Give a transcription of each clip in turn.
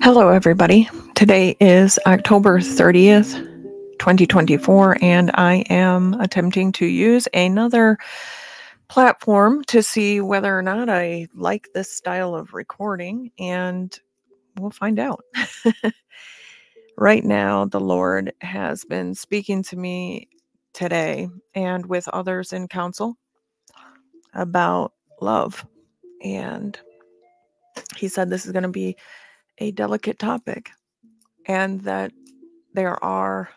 Hello, everybody. Today is October 30th, 2024, and I am attempting to use another platform to see whether or not I like this style of recording, and we'll find out. Right now, the Lord has been speaking to me today and with others in council about love, and He said this is going to be a delicate topic, and that there are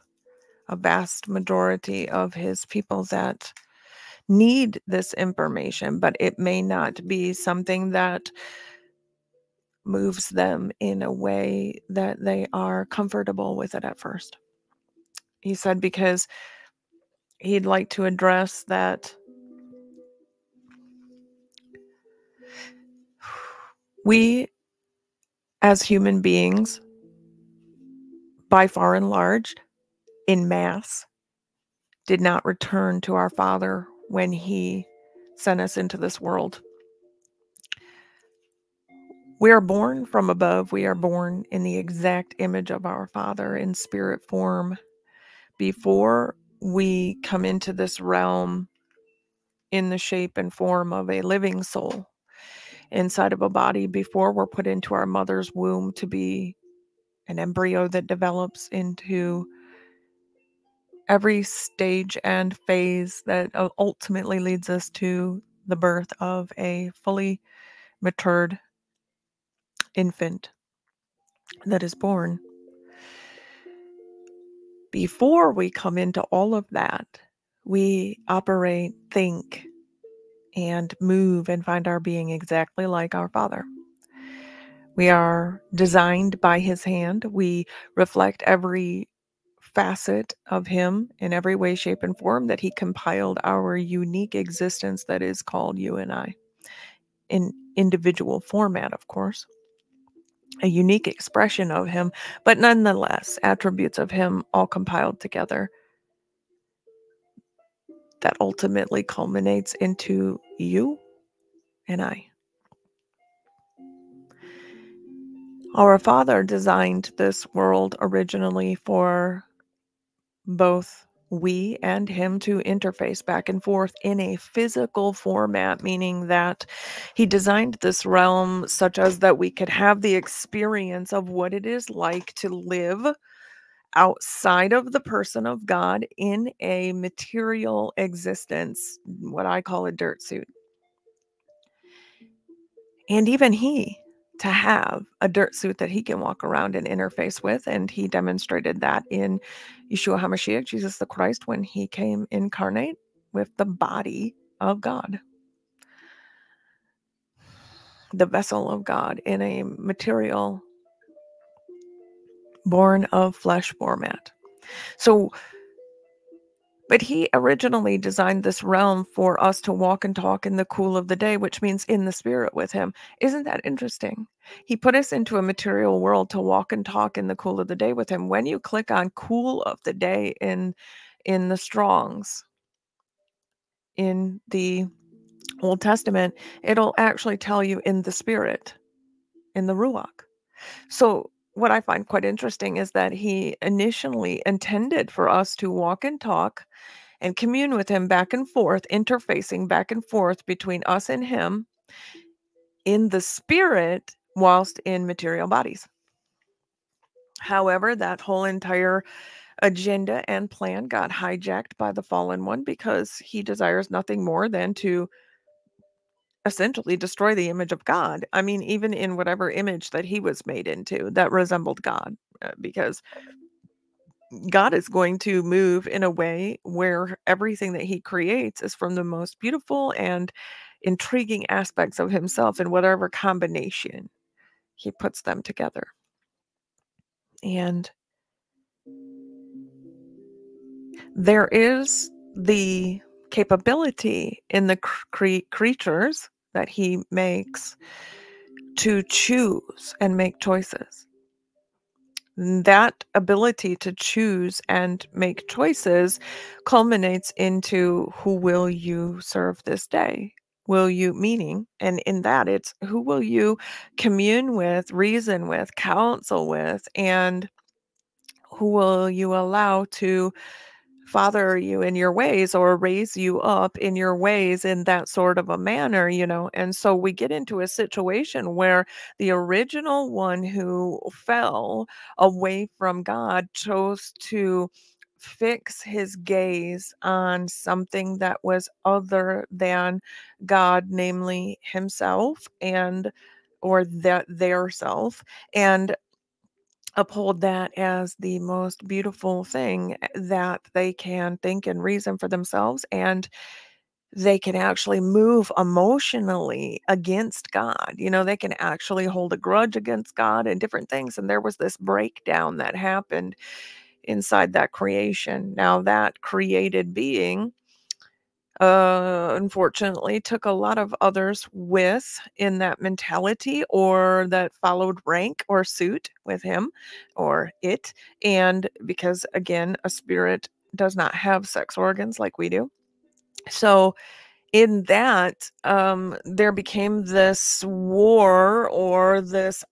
a vast majority of His people that need this information, but it may not be something that moves them in a way that they are comfortable with it at first. He said because he'd like to address that we, as human beings, by far and large, in mass, did not return to our Father when He sent us into this world. We are born from above. We are born in the exact image of our Father in spirit form. Before we come into this realm in the shape and form of a living soul inside of a body, before we're put into our mother's womb to be an embryo that develops into every stage and phase that ultimately leads us to the birth of a fully matured infant that is born. Before we come into all of that, we operate, think, and move and find our being exactly like our Father. We are designed by His hand. We reflect every facet of Him in every way, shape, and form that He compiled our unique existence that is called you and I, in individual format, of course. A unique expression of Him, but nonetheless, attributes of Him all compiled together that ultimately culminates into you and I. Our Father designed this world originally for both we and Him to interface back and forth in a physical format, meaning that He designed this realm such as that we could have the experience of what it is like to live outside of the person of God in a material existence, what I call a dirt suit. And even He to have a dirt suit that He can walk around and interface with. And He demonstrated that in Yeshua HaMashiach, Jesus the Christ, when He came incarnate with the body of God, the vessel of God in a material, born of flesh format. So, but He originally designed this realm for us to walk and talk in the cool of the day, which means in the spirit with Him. Isn't that interesting? He put us into a material world to walk and talk in the cool of the day with Him. When you click on cool of the day in the Strongs, in the Old Testament, it'll actually tell you in the spirit, in the Ruach. So what I find quite interesting is that He initially intended for us to walk and talk and commune with Him back and forth, interfacing back and forth between us and Him in the spirit whilst in material bodies. However, that whole entire agenda and plan got hijacked by the fallen one because he desires nothing more than to essentially destroy the image of God. I mean, even in whatever image that he was made into that resembled God, because God is going to move in a way where everything that He creates is from the most beautiful and intriguing aspects of Himself in whatever combination He puts them together. And there is the capability in the creatures that He makes to choose and make choices. That ability to choose and make choices culminates into who will you serve this day? will you, meaning, and in that it's who will you commune with, reason with, counsel with, and who will you allow to father you in your ways or raise you up in your ways in that sort of a manner, And so we get into a situation where the original one who fell away from God chose to fix his gaze on something that was other than God, namely himself and or that their self, and uphold that as the most beautiful thing that they can think and reason for themselves, and they can actually move emotionally against God. They can actually hold a grudge against God and different things. And there was this breakdown that happened inside that creation. Now, that created being unfortunately took a lot of others with in that mentality, or that followed rank or suit with him or it. And because again, a spirit does not have sex organs like we do. So in that, there became this war, or this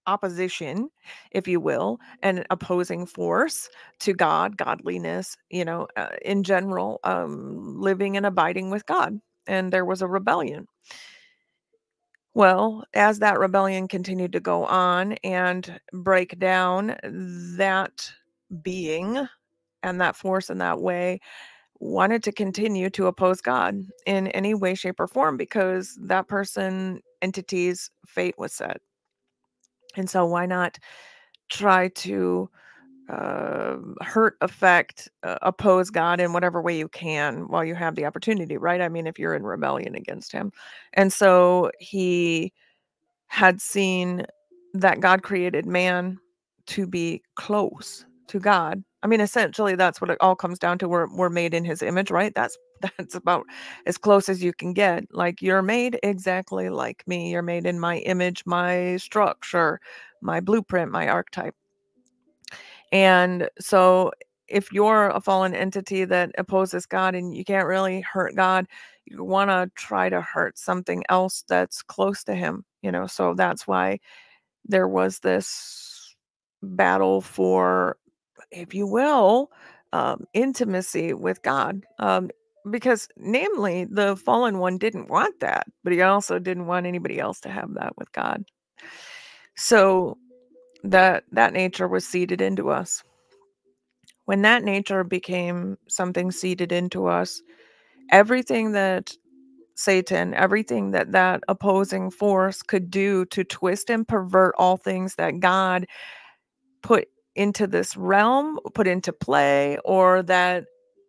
opposition, if you will, an opposing force to God, godliness, in general, living and abiding with God. And there was a rebellion. Well, as that rebellion continued to go on and break down, that being and that force in that way wanted to continue to oppose God in any way, shape, or form, because that person, entity's fate was set. And so why not try to hurt, affect, oppose God in whatever way you can while you have the opportunity, right? I mean, if you're in rebellion against him. And so he had seen that God created man to be close to God. I mean, essentially, that's what it all comes down to. We're made in his image, right? That's about as close as you can get. Like, you're made exactly like me. You're made in my image, my structure, my blueprint, my archetype. And so if you're a fallen entity that opposes God and you can't really hurt God, you want to try to hurt something else that's close to him, So that's why there was this battle for, if you will, intimacy with God. Because namely, the fallen one didn't want that, but he also didn't want anybody else to have that with God. So that nature was seeded into us. When that nature became something seeded into us, everything that Satan, everything that opposing force could do to twist and pervert all things that God put into this realm, put into play, or that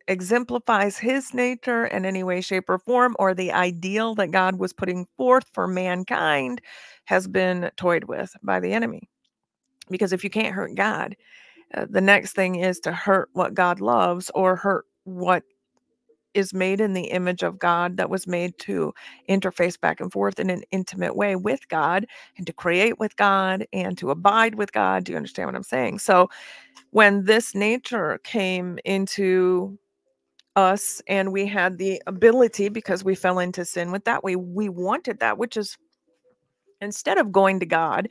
exemplifies his nature in any way, shape, or form, or the ideal that God was putting forth for mankind, has been toyed with by the enemy. Because if you can't hurt God, the next thing is to hurt what God loves, or hurt what is made in the image of God, that was made to interface back and forth in an intimate way with God, and to create with God, and to abide with God. Do you understand what I'm saying? So when this nature came into us, and we had the ability, because we fell into sin with that, we wanted that, which is, instead of going to God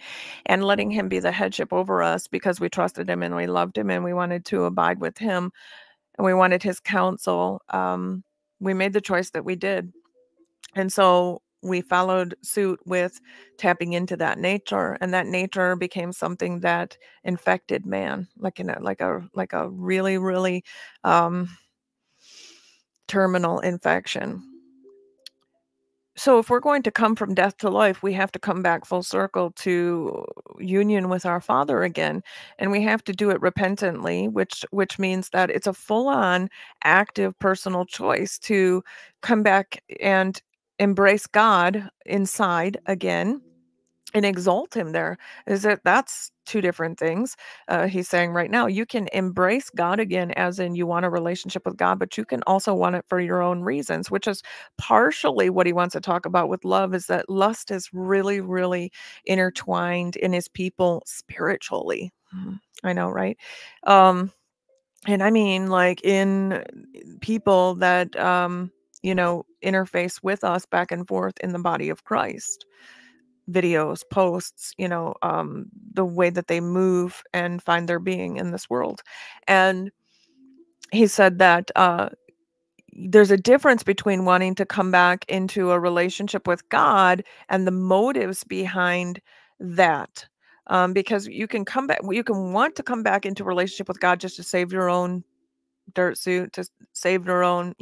and letting him be the headship over us, because we trusted him and we loved him and we wanted to abide with him and we wanted his counsel, we made the choice that we did. And so we followed suit with tapping into that nature, and that nature became something that infected man, like a really, really terminal infection. So if we're going to come from death to life, we have to come back full circle to union with our Father again, and we have to do it repentantly, which means that it's a full-on active personal choice to come back and embrace God inside again and exalt him there. That's two different things. He's saying right now, you can embrace God again, as in you want a relationship with God, but you can also want it for your own reasons, which is partially what he wants to talk about with love, is that lust is really, really intertwined in his people spiritually. I know, right? And I mean, like, in people that interface with us back and forth in the body of Christ. Videos, posts, the way that they move and find their being in this world. And he said that there's a difference between wanting to come back into a relationship with God and the motives behind that. Because you can want to come back into a relationship with God just to save your own dirt suit, to save your own,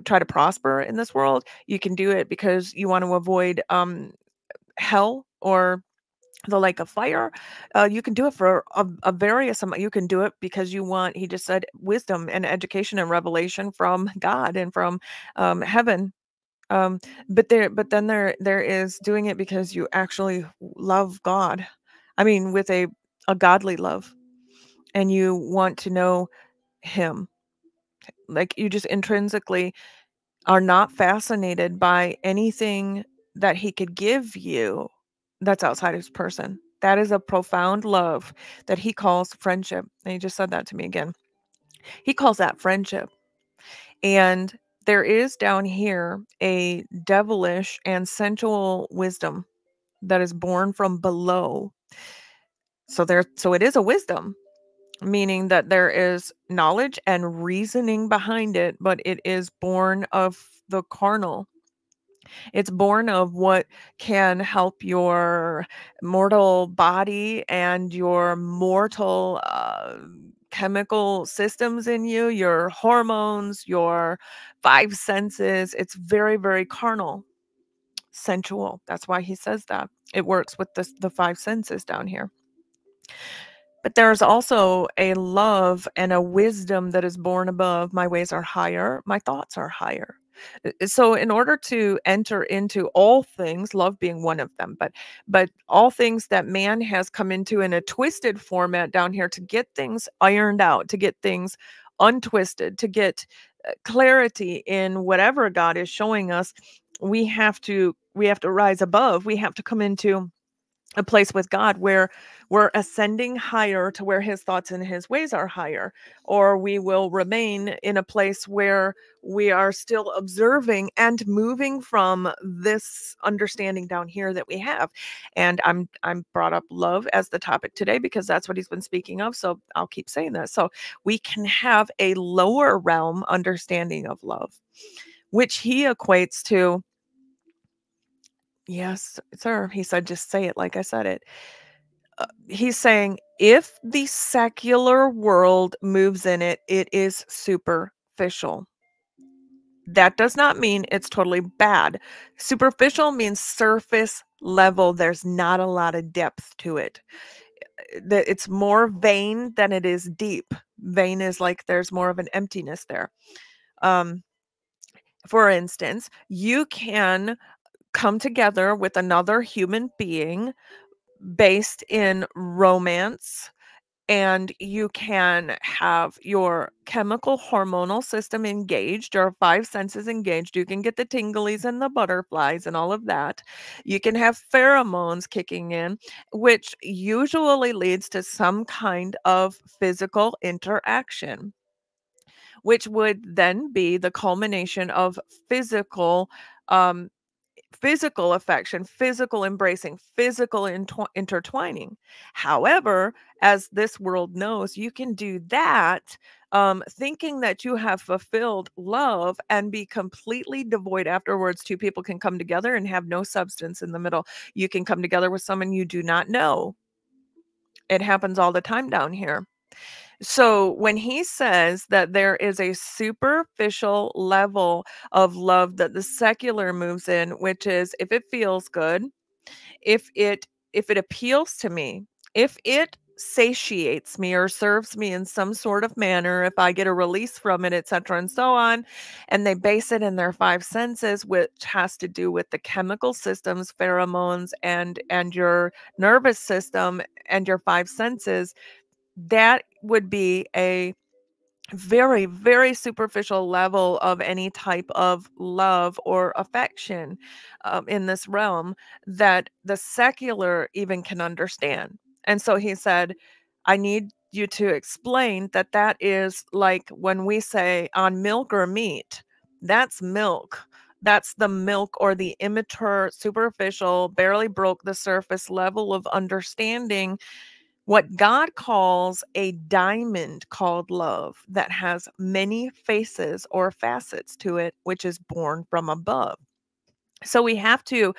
try to prosper in this world. You can do it because you want to avoid hell or the lake of fire. You can do it for a various amount. You can do it because you want, he just said, wisdom and education and revelation from God and from heaven. But then there is doing it because you actually love God. I mean, with a godly love, and you want to know him. Like, you just intrinsically are not fascinated by anything that he could give you that's outside his person. That is a profound love that he calls friendship. And he just said that to me again. He calls that friendship. And there is down here a devilish and sensual wisdom that is born from below. So it is a wisdom, meaning that there is knowledge and reasoning behind it, but it is born of the carnal. It's born of what can help your mortal body and your mortal chemical systems in you, your hormones, your five senses. It's very, very carnal, sensual. That's why he says that. It works with the five senses down here. But there's also a love and a wisdom that is born above. My ways are higher. My thoughts are higher. So in order to enter into all things, love being one of them, but all things that man has come into in a twisted format down here, to get things ironed out, to get things untwisted, to get clarity in whatever God is showing us, we have to rise above. We have to come into a place with God where we're ascending higher to where his thoughts and his ways are higher, or we will remain in a place where we are still observing and moving from this understanding down here that we have. And I'm brought up love as the topic today because that's what he's been speaking of, so I'll keep saying that. So we can have a lower realm understanding of love, which he equates to, yes, sir, he said, just say it like I said it. He's saying if the secular world moves in it, it is superficial. That does not mean it's totally bad. Superficial means surface level. There's not a lot of depth to it. It's more vain than it is deep. Vain is like there's more of an emptiness there. For instance, you can come together with another human being based in romance, and you can have your chemical hormonal system engaged, your five senses engaged. You can get the tinglies and the butterflies and all of that. You can have pheromones kicking in, which usually leads to some kind of physical interaction, which would then be the culmination of physical um, physical affection, physical embracing, physical intertwining. However, as this world knows, you can do that thinking that you have fulfilled love and be completely devoid afterwards. Two people can come together and have no substance in the middle. You can come together with someone you do not know. It happens all the time down here. So when he says that there is a superficial level of love that the secular moves in, which is if it feels good, if it appeals to me, if it satiates me or serves me in some sort of manner, if I get a release from it, etc., and so on, and they base it in their five senses, which has to do with the chemical systems, pheromones, and your nervous system and your five senses, that would be a very, very superficial level of any type of love or affection in this realm that the secular even can understand. And so he said, I need you to explain that that is like when we say on milk or meat. That's milk. That's the milk or the immature, superficial, barely broke the surface level of understanding what God calls a diamond called love that has many faces or facets to it, which is born from above. So we have to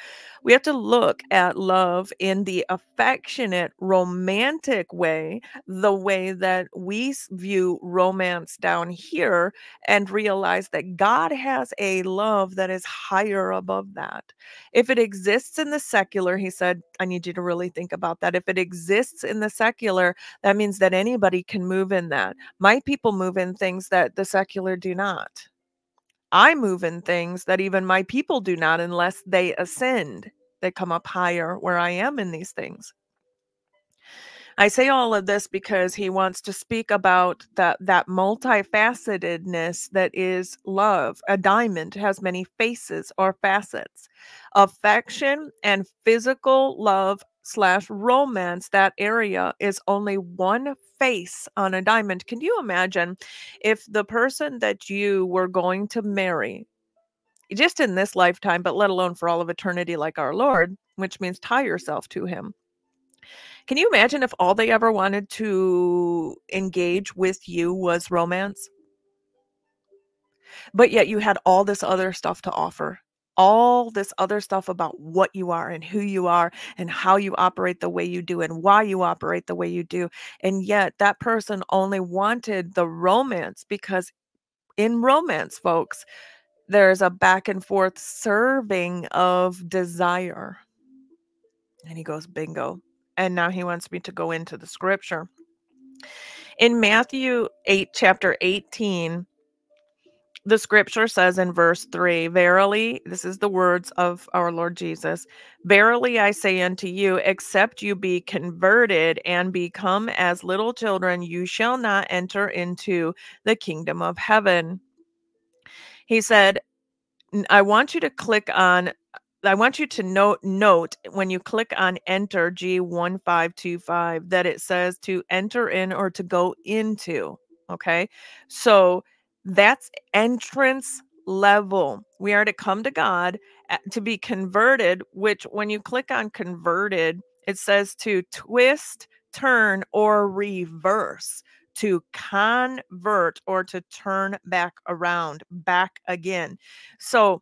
look at love in the affectionate, romantic way, the way that we view romance down here, and realize that God has a love that is higher above that. If it exists in the secular, he said, I need you to really think about that. If it exists in the secular, that means that anybody can move in that. My people move in things that the secular do not. I move in things that even my people do not unless they ascend. They come up higher where I am in these things. I say all of this because he wants to speak about that multifacetedness that is love. A diamond has many faces or facets. Affection and physical love slash romance, that area is only one face on a diamond. Can you imagine if the person that you were going to marry, just in this lifetime, but let alone for all of eternity, like our Lord, which means tie yourself to him. Can you imagine if all they ever wanted to engage with you was romance? But yet you had all this other stuff to offer. All this other stuff about what you are and who you are and how you operate the way you do and why you operate the way you do. And yet that person only wanted the romance because in romance, folks, there's a back and forth serving of desire. And he goes, bingo. And now he wants me to go into the scripture. In Matthew 8, chapter 18, the scripture says in verse 3, verily, this is the words of our Lord Jesus, verily I say unto you, except you be converted and become as little children, you shall not enter into the kingdom of heaven. He said, I want you to click on I want you to note when you click on enter G1525 that it says to enter in or to go into. Okay. So that's entrance level. We are to come to God to be converted, which when you click on converted, it says to twist, turn, or reverse, to convert or to turn back around, back again. So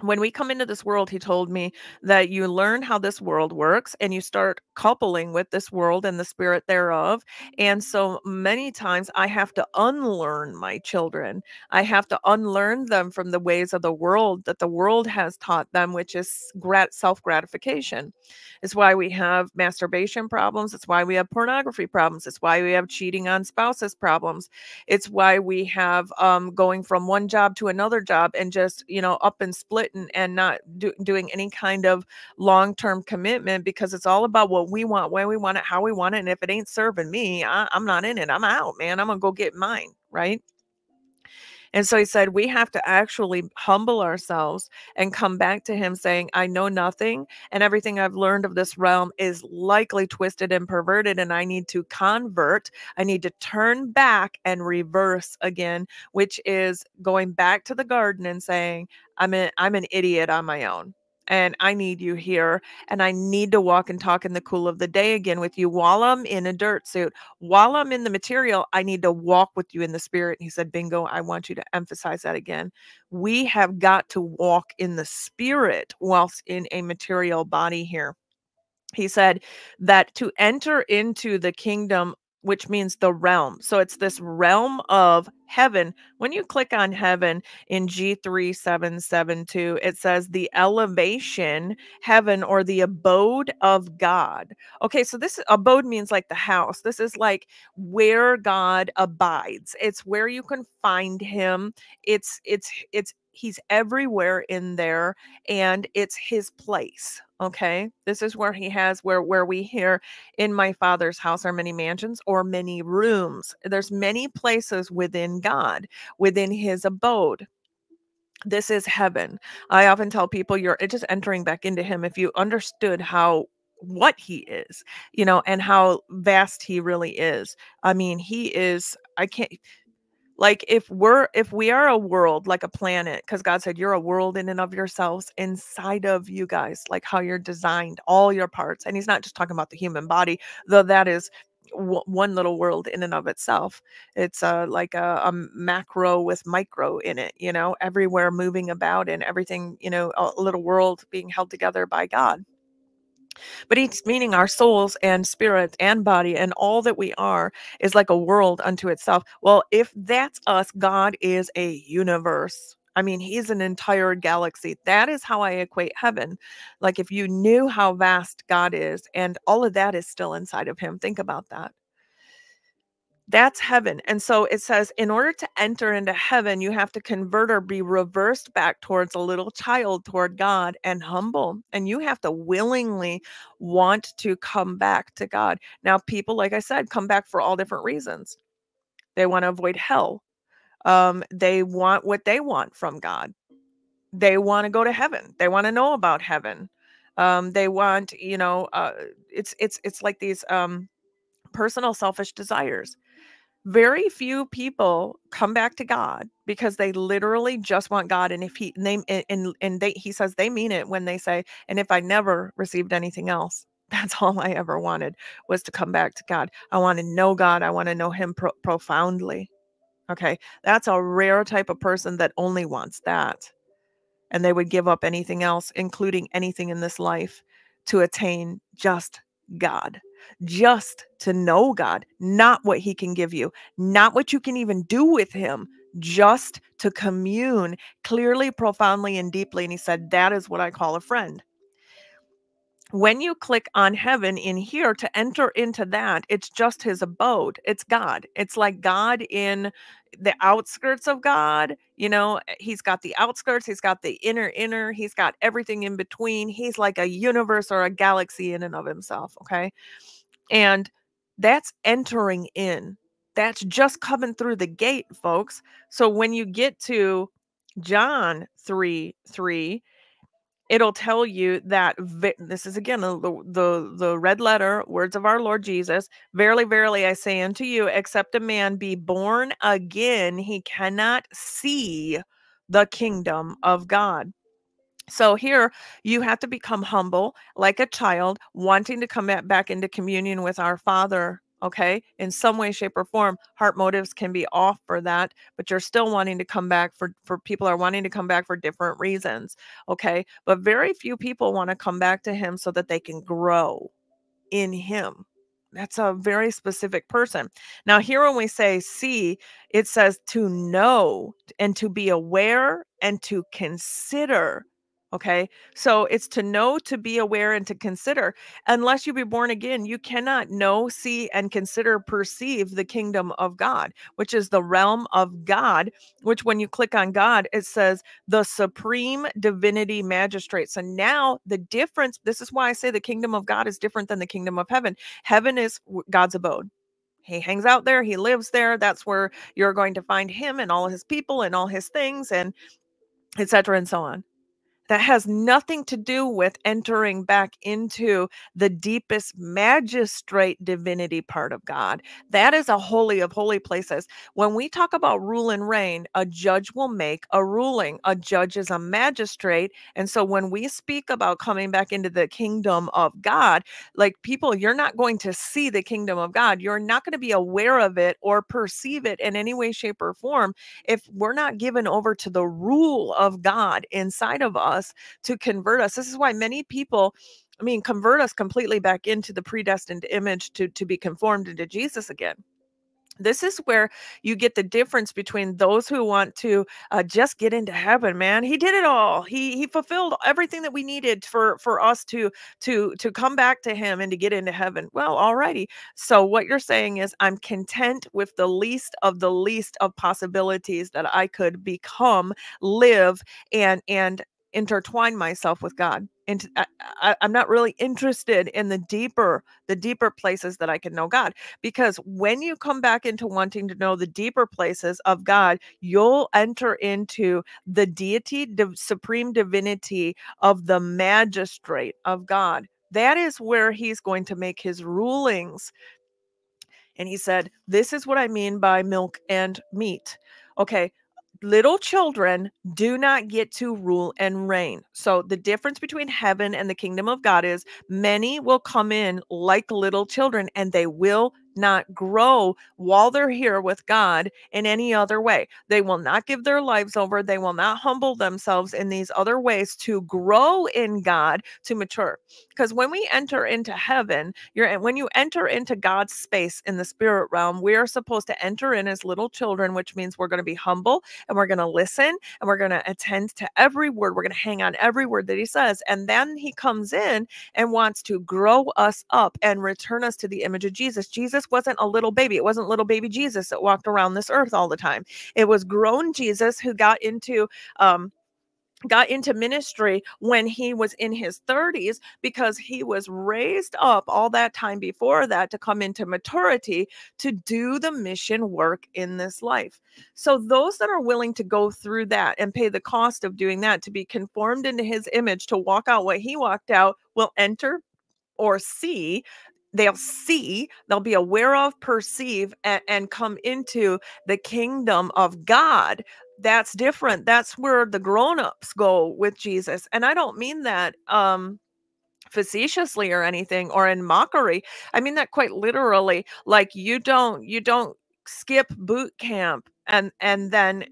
when we come into this world, he told me that you learn how this world works and you start coupling with this world and the spirit thereof. And so many times I have to unlearn my children. I have to unlearn them from the ways of the world that the world has taught them, which is self gratification. It's why we have masturbation problems. It's why we have pornography problems. It's why we have cheating on spouses problems. It's why we have going from one job to another job and just, up and splitting and not doing any kind of long-term commitment because it's all about what we want, when we want it, how we want it. And if it ain't serving me, I'm not in it. I'm out, man. I'm going to go get mine. Right. And so he said, we have to actually humble ourselves and come back to him saying, I know nothing, and everything I've learned of this realm is likely twisted and perverted, and I need to convert. I need to turn back and reverse again, which is going back to the garden and saying, I'm an idiot on my own. And I need you here. And I need to walk and talk in the cool of the day again with you while I'm in a dirt suit. While I'm in the material, I need to walk with you in the spirit. And he said, bingo, I want you to emphasize that again. We have got to walk in the spirit whilst in a material body here. He said that to enter into the kingdom, which means the realm. So it's this realm of heaven. When you click on heaven in G3772, it says the elevation, heaven, or the abode of God. Okay, so this abode means like the house. This is like where God abides. It's where you can find him. It's he's everywhere in there, and it's his place. Okay, this is where he has where we hear, in my Father's house are many mansions or many rooms. There's many places within God, within his abode. This is heaven. I often tell people you're just entering back into him. If you understood what he is, and how vast he really is. I mean, he is, I can't Like if we are a world, like a planet, because God said you're a world in and of yourselves, inside of you guys, like how you're designed, all your parts. And he's not just talking about the human body, though that is one little world in and of itself. It's like a macro with micro in it, everywhere moving about, and everything, a little world being held together by God. But he's meaning our souls and spirit and body and all that we are is like a world unto itself. Well, if that's us, God is a universe. I mean, he's an entire galaxy. That is how I equate heaven. Like if you knew how vast God is, and all of that is still inside of him. Think about that. That's heaven. And so it says, in order to enter into heaven, you have to convert or be reversed back towards a little child, toward God, and humble. And you have to willingly want to come back to God. Now, people, like I said, come back for all different reasons. They want to avoid hell. They want what they want from God. They want to go to heaven. They want to know about heaven. They want, it's like these personal selfish desires. Very few people come back to God because they literally just want God. And if he says they mean it when they say, and if I never received anything else, that's all I ever wanted, was to come back to God. I want to know God. I want to know him profoundly. Okay. That's a rare type of person that only wants that. And they would give up anything else, including anything in this life, to attain just God, just to know God, not what he can give you, not what you can even do with him, just to commune clearly, profoundly, and deeply. And he said, that is what I call a friend. When you click on heaven in here to enter into that, it's just his abode. It's God. It's like God in the outskirts of God. He's got the outskirts, he's got the inner, he's got everything in between. He's like a universe or a galaxy in and of himself. Okay. And that's entering in. That's just coming through the gate, folks. So when you get to John 3:3, it'll tell you that this is again the red letter words of our Lord Jesus. Verily, verily, I say unto you, except a man be born again, he cannot see the kingdom of God. So here you have to become humble like a child, wanting to come back into communion with our Father. Okay, in some way, shape, or form. Heart motives can be off for that, but you're still wanting to come back for people are wanting to come back for different reasons. Okay, but very few people want to come back to him so that they can grow in him. That's a very specific person. Now, here when we say see, it says to know and to be aware and to consider. Okay, so it's to know, to be aware, and to consider. Unless you be born again, you cannot know, see, and consider, perceive the kingdom of God, which is the realm of God, which when you click on God, it says the supreme divinity magistrate. So now the difference, this is why I say the kingdom of God is different than the kingdom of heaven. Heaven is God's abode. He hangs out there. He lives there. That's where you're going to find him and all his people and all his things, and etc. and so on. That has nothing to do with entering back into the deepest magistrate divinity part of God. That is a holy of holy places. When we talk about rule and reign, a judge will make a ruling. A judge is a magistrate. And so when we speak about coming back into the kingdom of God, like people, you're not going to see the kingdom of God. You're not going to be aware of it or perceive it in any way, shape, or form if we're not given over to the rule of God inside of us to convert us. This is why many people, convert us completely back into the predestined image to be conformed into Jesus again. This is where you get the difference between those who want to just get into heaven. Man, he did it all. He fulfilled everything that we needed for us to come back to him and to get into heaven. Well, alrighty. So what you're saying is, I'm content with the least of possibilities that I could become, live, and intertwine myself with God. And I'm not really interested in the deeper places that I can know God. Because when you come back into wanting to know the deeper places of God, you'll enter into the deity, the supreme divinity of the magistrate of God. That is where he's going to make his rulings. And he said, this is what I mean by milk and meat. Okay. Little children do not get to rule and reign. So the difference between heaven and the kingdom of God is many will come in like little children and they will not grow while they're here with God in any other way. They will not give their lives over. They will not humble themselves in these other ways to grow in God, to mature. Because when we enter into heaven, when you enter into God's space in the spirit realm, we are supposed to enter in as little children, which means we're going to be humble and we're going to listen and we're going to attend to every word. We're going to hang on every word that he says. And then he comes in and wants to grow us up and return us to the image of Jesus. Jesus wasn't a little baby. It wasn't little baby Jesus that walked around this earth all the time. It was grown Jesus who got into ministry when he was in his 30s, because he was raised up all that time before that to come into maturity to do the mission work in this life. So those that are willing to go through that and pay the cost of doing that, to be conformed into his image, to walk out what he walked out, will enter or see. They'll be aware of, perceive, and come into the kingdom of God. That's different. That's where the grown-ups go with Jesus. And I don't mean that facetiously or anything, or in mockery. I mean that quite literally. Like, you don't skip boot camp and then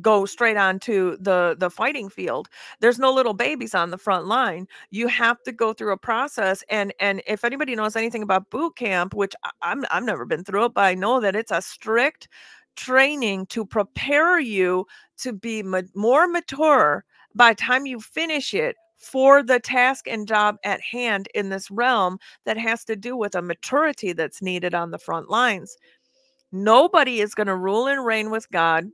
go straight on to the fighting field. There's no little babies on the front line. You have to go through a process. And if anybody knows anything about boot camp, which I've never been through it, but I know that it's a strict training to prepare you to be more mature by the time you finish it for the task and job at hand in this realm that has to do with a maturity that's needed on the front lines. Nobody is going to rule and reign with God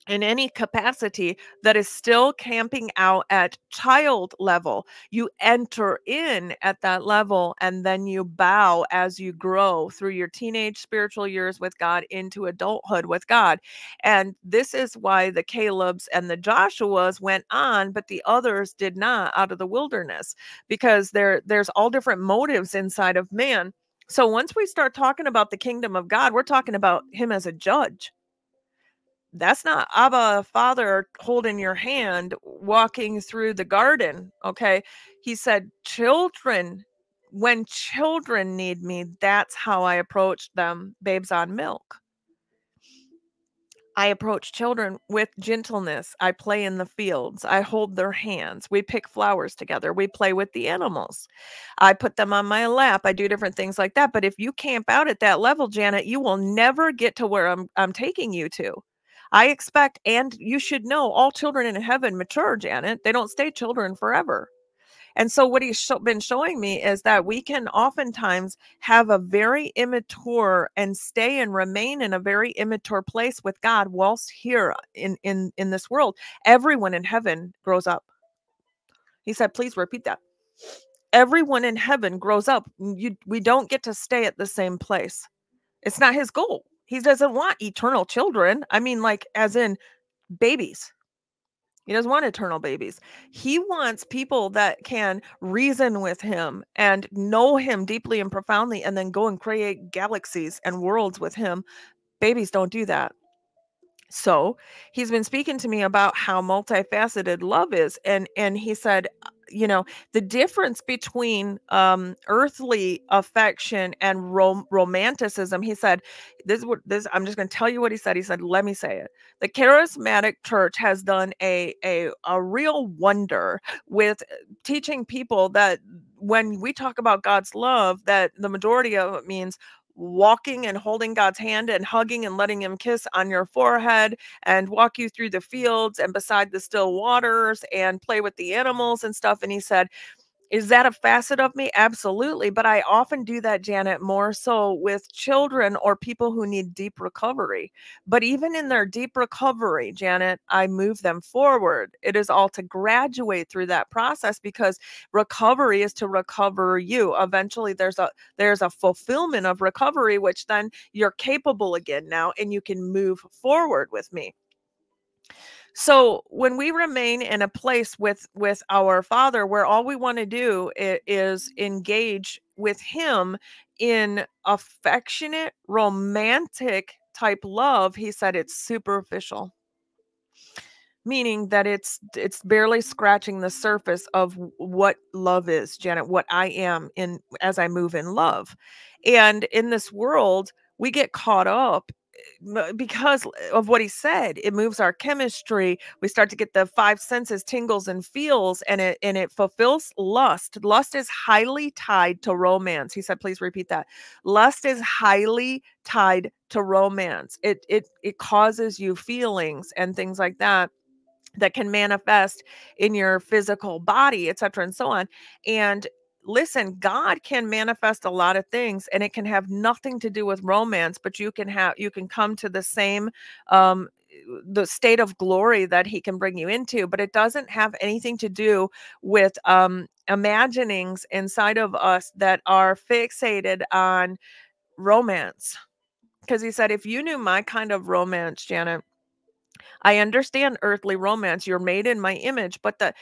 in any capacity that is still camping out at child level. You enter in at that level and then you bow as you grow through your teenage spiritual years with God into adulthood with God. And this is why the Calebs and the Joshuas went on, but the others did not, out of the wilderness, because there's all different motives inside of man. So once we start talking about the kingdom of God, we're talking about him as a judge. That's not Abba Father holding your hand walking through the garden. Okay. He said, children, when children need me, that's how I approach them, babes on milk. I approach children with gentleness. I play in the fields. I hold their hands. We pick flowers together. We play with the animals. I put them on my lap. I do different things like that. But if you camp out at that level, Janet, you will never get to where I'm taking you to. I expect, and you should know, all children in heaven mature, Janet. They don't stay children forever. And so what he's been showing me is that we can oftentimes have a very immature and stay and remain in a very immature place with God whilst here in this world. Everyone in heaven grows up. He said, please repeat that. Everyone in heaven grows up. We don't get to stay at the same place. It's not his goal. He doesn't want eternal children. I mean, like, as in babies. He doesn't want eternal babies. He wants people that can reason with him and know him deeply and profoundly and then go and create galaxies and worlds with him. Babies don't do that. So he's been speaking to me about how multifaceted love is. And he said, the difference between earthly affection and romanticism, he said, I'm just going to tell you what he said. He said, let me say it. The charismatic church has done a real wonder with teaching people that when we talk about God's love, that the majority of it means walking and holding God's hand and hugging and letting him kiss on your forehead and walk you through the fields and beside the still waters and play with the animals and stuff. And he said, is that a facet of me? Absolutely. But I often do that, Janet, more so with children or people who need deep recovery. But even in their deep recovery, Janet, I move them forward. It is all to graduate through that process, because recovery is to recover you. Eventually, there's a fulfillment of recovery, which then you're capable again now and you can move forward with me. So when we remain in a place with our Father where all we want to do is engage with him in affectionate, romantic type love, he said it's superficial, meaning that it's barely scratching the surface of what love is, Janet, what I am in as I move in love. And in this world, we get caught up because of what he said. It moves our chemistry. We start to get the five senses tingles and feels, and it fulfills lust. Lust is highly tied to romance. He said, please repeat that. Lust is highly tied to romance. It causes you feelings and things like that that can manifest in your physical body, et cetera, and so on. And listen, God can manifest a lot of things, and it can have nothing to do with romance, but you can come to the same um the state of glory that he can bring you into, but it doesn't have anything to do with imaginings inside of us that are fixated on romance. Because he said, if you knew my kind of romance, Janet, I understand earthly romance. You're made in my image, but the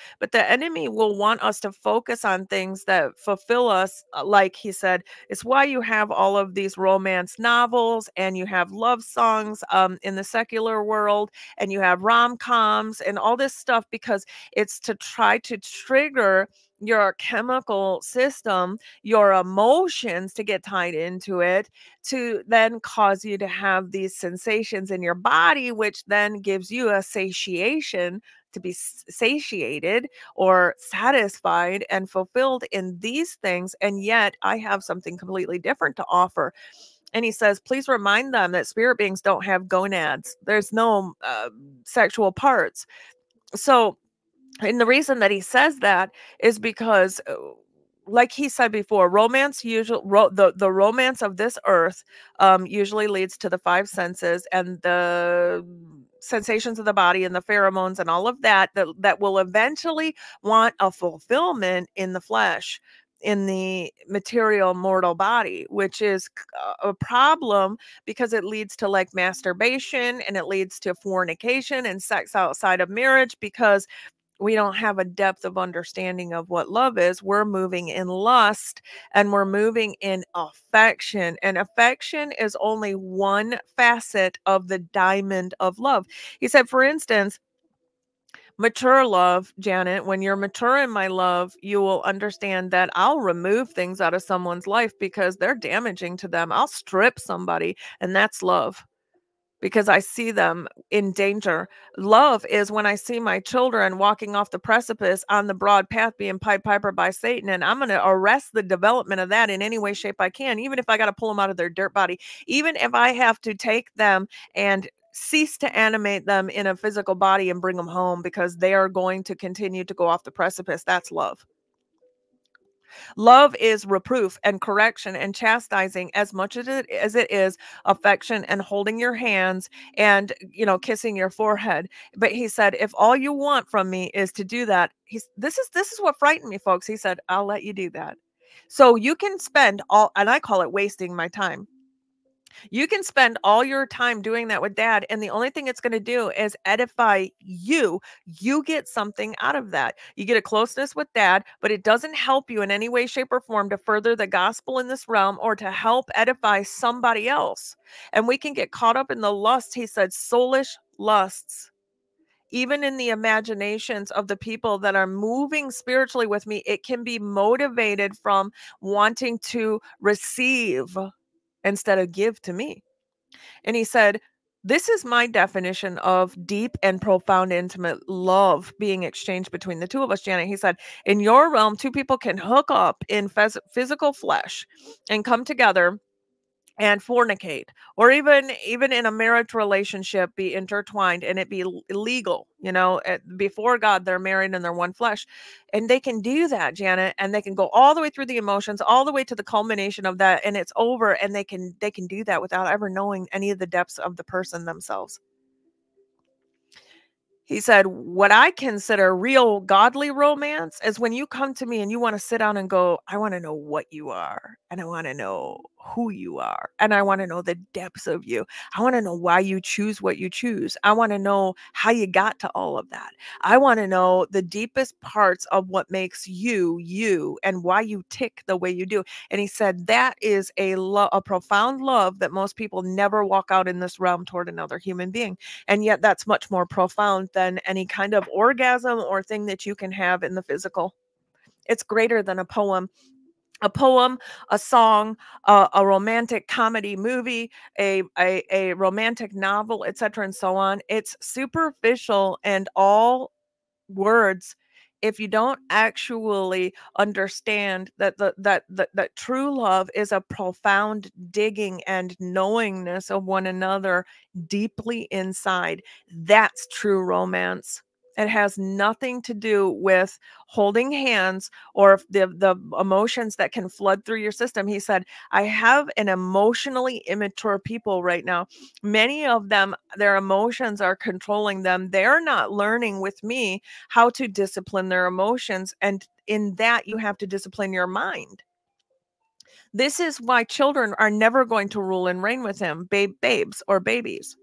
enemy will want us to focus on things that fulfill us. Like he said, it's why you have all of these romance novels and you have love songs in the secular world, and you have rom-coms and all this stuff, because it's to try to trigger your chemical system, your emotions to get tied into it, to then cause you to have these sensations in your body, which then gives you a satiation to be satiated or satisfied and fulfilled in these things. And yet I have something completely different to offer. And he says, please remind them that spirit beings don't have gonads. There's no sexual parts. So, and the reason that he says that is because, like he said before, romance usually the romance of this earth usually leads to the five senses and the sensations of the body and the pheromones and all of that will eventually want a fulfillment in the flesh, in the material mortal body, which is a problem, because it leads to like masturbation, and it leads to fornication and sex outside of marriage, because we don't have a depth of understanding of what love is. We're moving in lust, and we're moving in affection. And affection is only one facet of the diamond of love. He said, for instance, mature love, Janet, when you're mature in my love, you will understand that I'll remove things out of someone's life because they're damaging to them. I'll strip somebody, and that's love, because I see them in danger. Love is when I see my children walking off the precipice on the broad path being pied piper by Satan, and I'm going to arrest the development of that in any way, shape I can, even if I got to pull them out of their dirt body, even if I have to take them and cease to animate them in a physical body and bring them home, because they are going to continue to go off the precipice. That's love. Love is reproof and correction and chastising as much as it is affection and holding your hands and, kissing your forehead. But he said, if all you want from me is to do that, this is what frightened me, folks. He said, I'll let you do that. So you can spend all, and I call it wasting my time. You can spend all your time doing that with dad, and the only thing it's going to do is edify you. You get something out of that. You get a closeness with dad, but it doesn't help you in any way, shape, or form to further the gospel in this realm or to help edify somebody else. And we can get caught up in the lust, he said, soulish lusts. Even in the imaginations of the people that are moving spiritually with me, it can be motivated from wanting to receive instead of give to me. And he said, this is my definition of deep and profound, intimate love being exchanged between the two of us, Janet. He said, in your realm, two people can hook up in physical flesh and come together and fornicate, or even in a marriage relationship be intertwined, and it be illegal, before God they're married and they're one flesh, and they can do that, Janet, and they can go all the way through the emotions, all the way to the culmination of that, and it's over, and they can do that without ever knowing any of the depths of the person themselves. He said, what I consider real godly romance is when you come to me and you want to sit down and go, I want to know what you are, and I want to know who you are. And I want to know the depths of you. I want to know why you choose what you choose. I want to know how you got to all of that. I want to know the deepest parts of what makes you, you, and why you tick the way you do. And he said that is a profound love that most people never walk out in this realm toward another human being. And yet that's much more profound than any kind of orgasm or thing that you can have in the physical. It's greater than a poem, a song, a romantic comedy movie, a romantic novel, etc., and so on. It's superficial and all words if you don't actually understand that true love is a profound digging and knowingness of one another deeply inside. That's true romance. It has nothing to do with holding hands or the emotions that can flood through your system. He said, I have an emotionally immature people right now. Many of them, their emotions are controlling them. They're not learning with me how to discipline their emotions. And in that, you have to discipline your mind. This is why children are never going to rule and reign with him, babes or babies,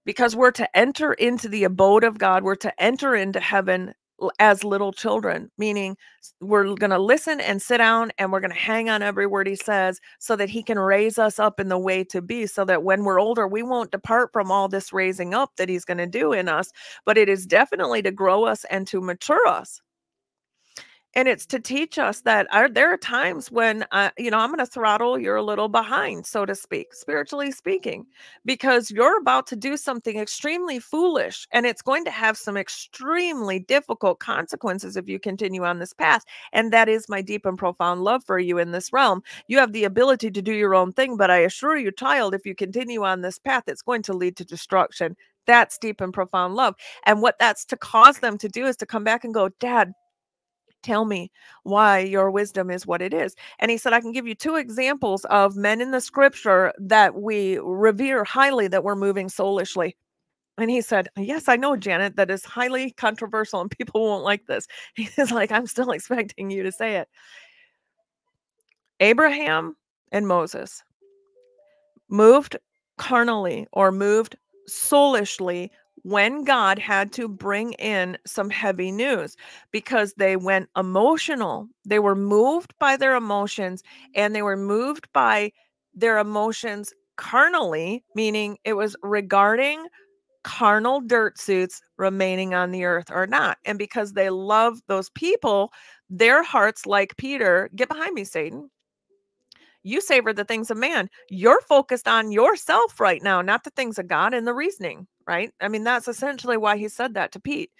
because we're to enter into the abode of God. We're to enter into heaven as little children, meaning we're going to listen and sit down and we're going to hang on every word he says so that he can raise us up in the way to be, so that when we're older, we won't depart from all this raising up that he's going to do in us. But it is definitely to grow us and to mature us. And it's to teach us that there are times when, I'm going to throttle, you're a little behind, so to speak, spiritually speaking, because you're about to do something extremely foolish, and it's going to have some extremely difficult consequences if you continue on this path. And that is my deep and profound love for you in this realm. You have the ability to do your own thing, but I assure you, child, if you continue on this path, it's going to lead to destruction. That's deep and profound love. And what that's to cause them to do is to come back and go, Dad, tell me why your wisdom is what it is. And he said, I can give you two examples of men in the scripture that we revere highly that were moving soulishly. And he said, yes, I know, Janet, that is highly controversial and people won't like this. He's like, I'm still expecting you to say it. Abraham and Moses moved carnally or moved soulishly when God had to bring in some heavy news, because they went emotional. They were moved by their emotions, and they were moved by their emotions carnally, meaning it was regarding carnal dirt suits remaining on the earth or not. And because they love those people, their hearts, like Peter, get behind me, Satan. You savor the things of man. You're focused on yourself right now, not the things of God and the reasoning, right? I mean, that's essentially why he said that to Pete.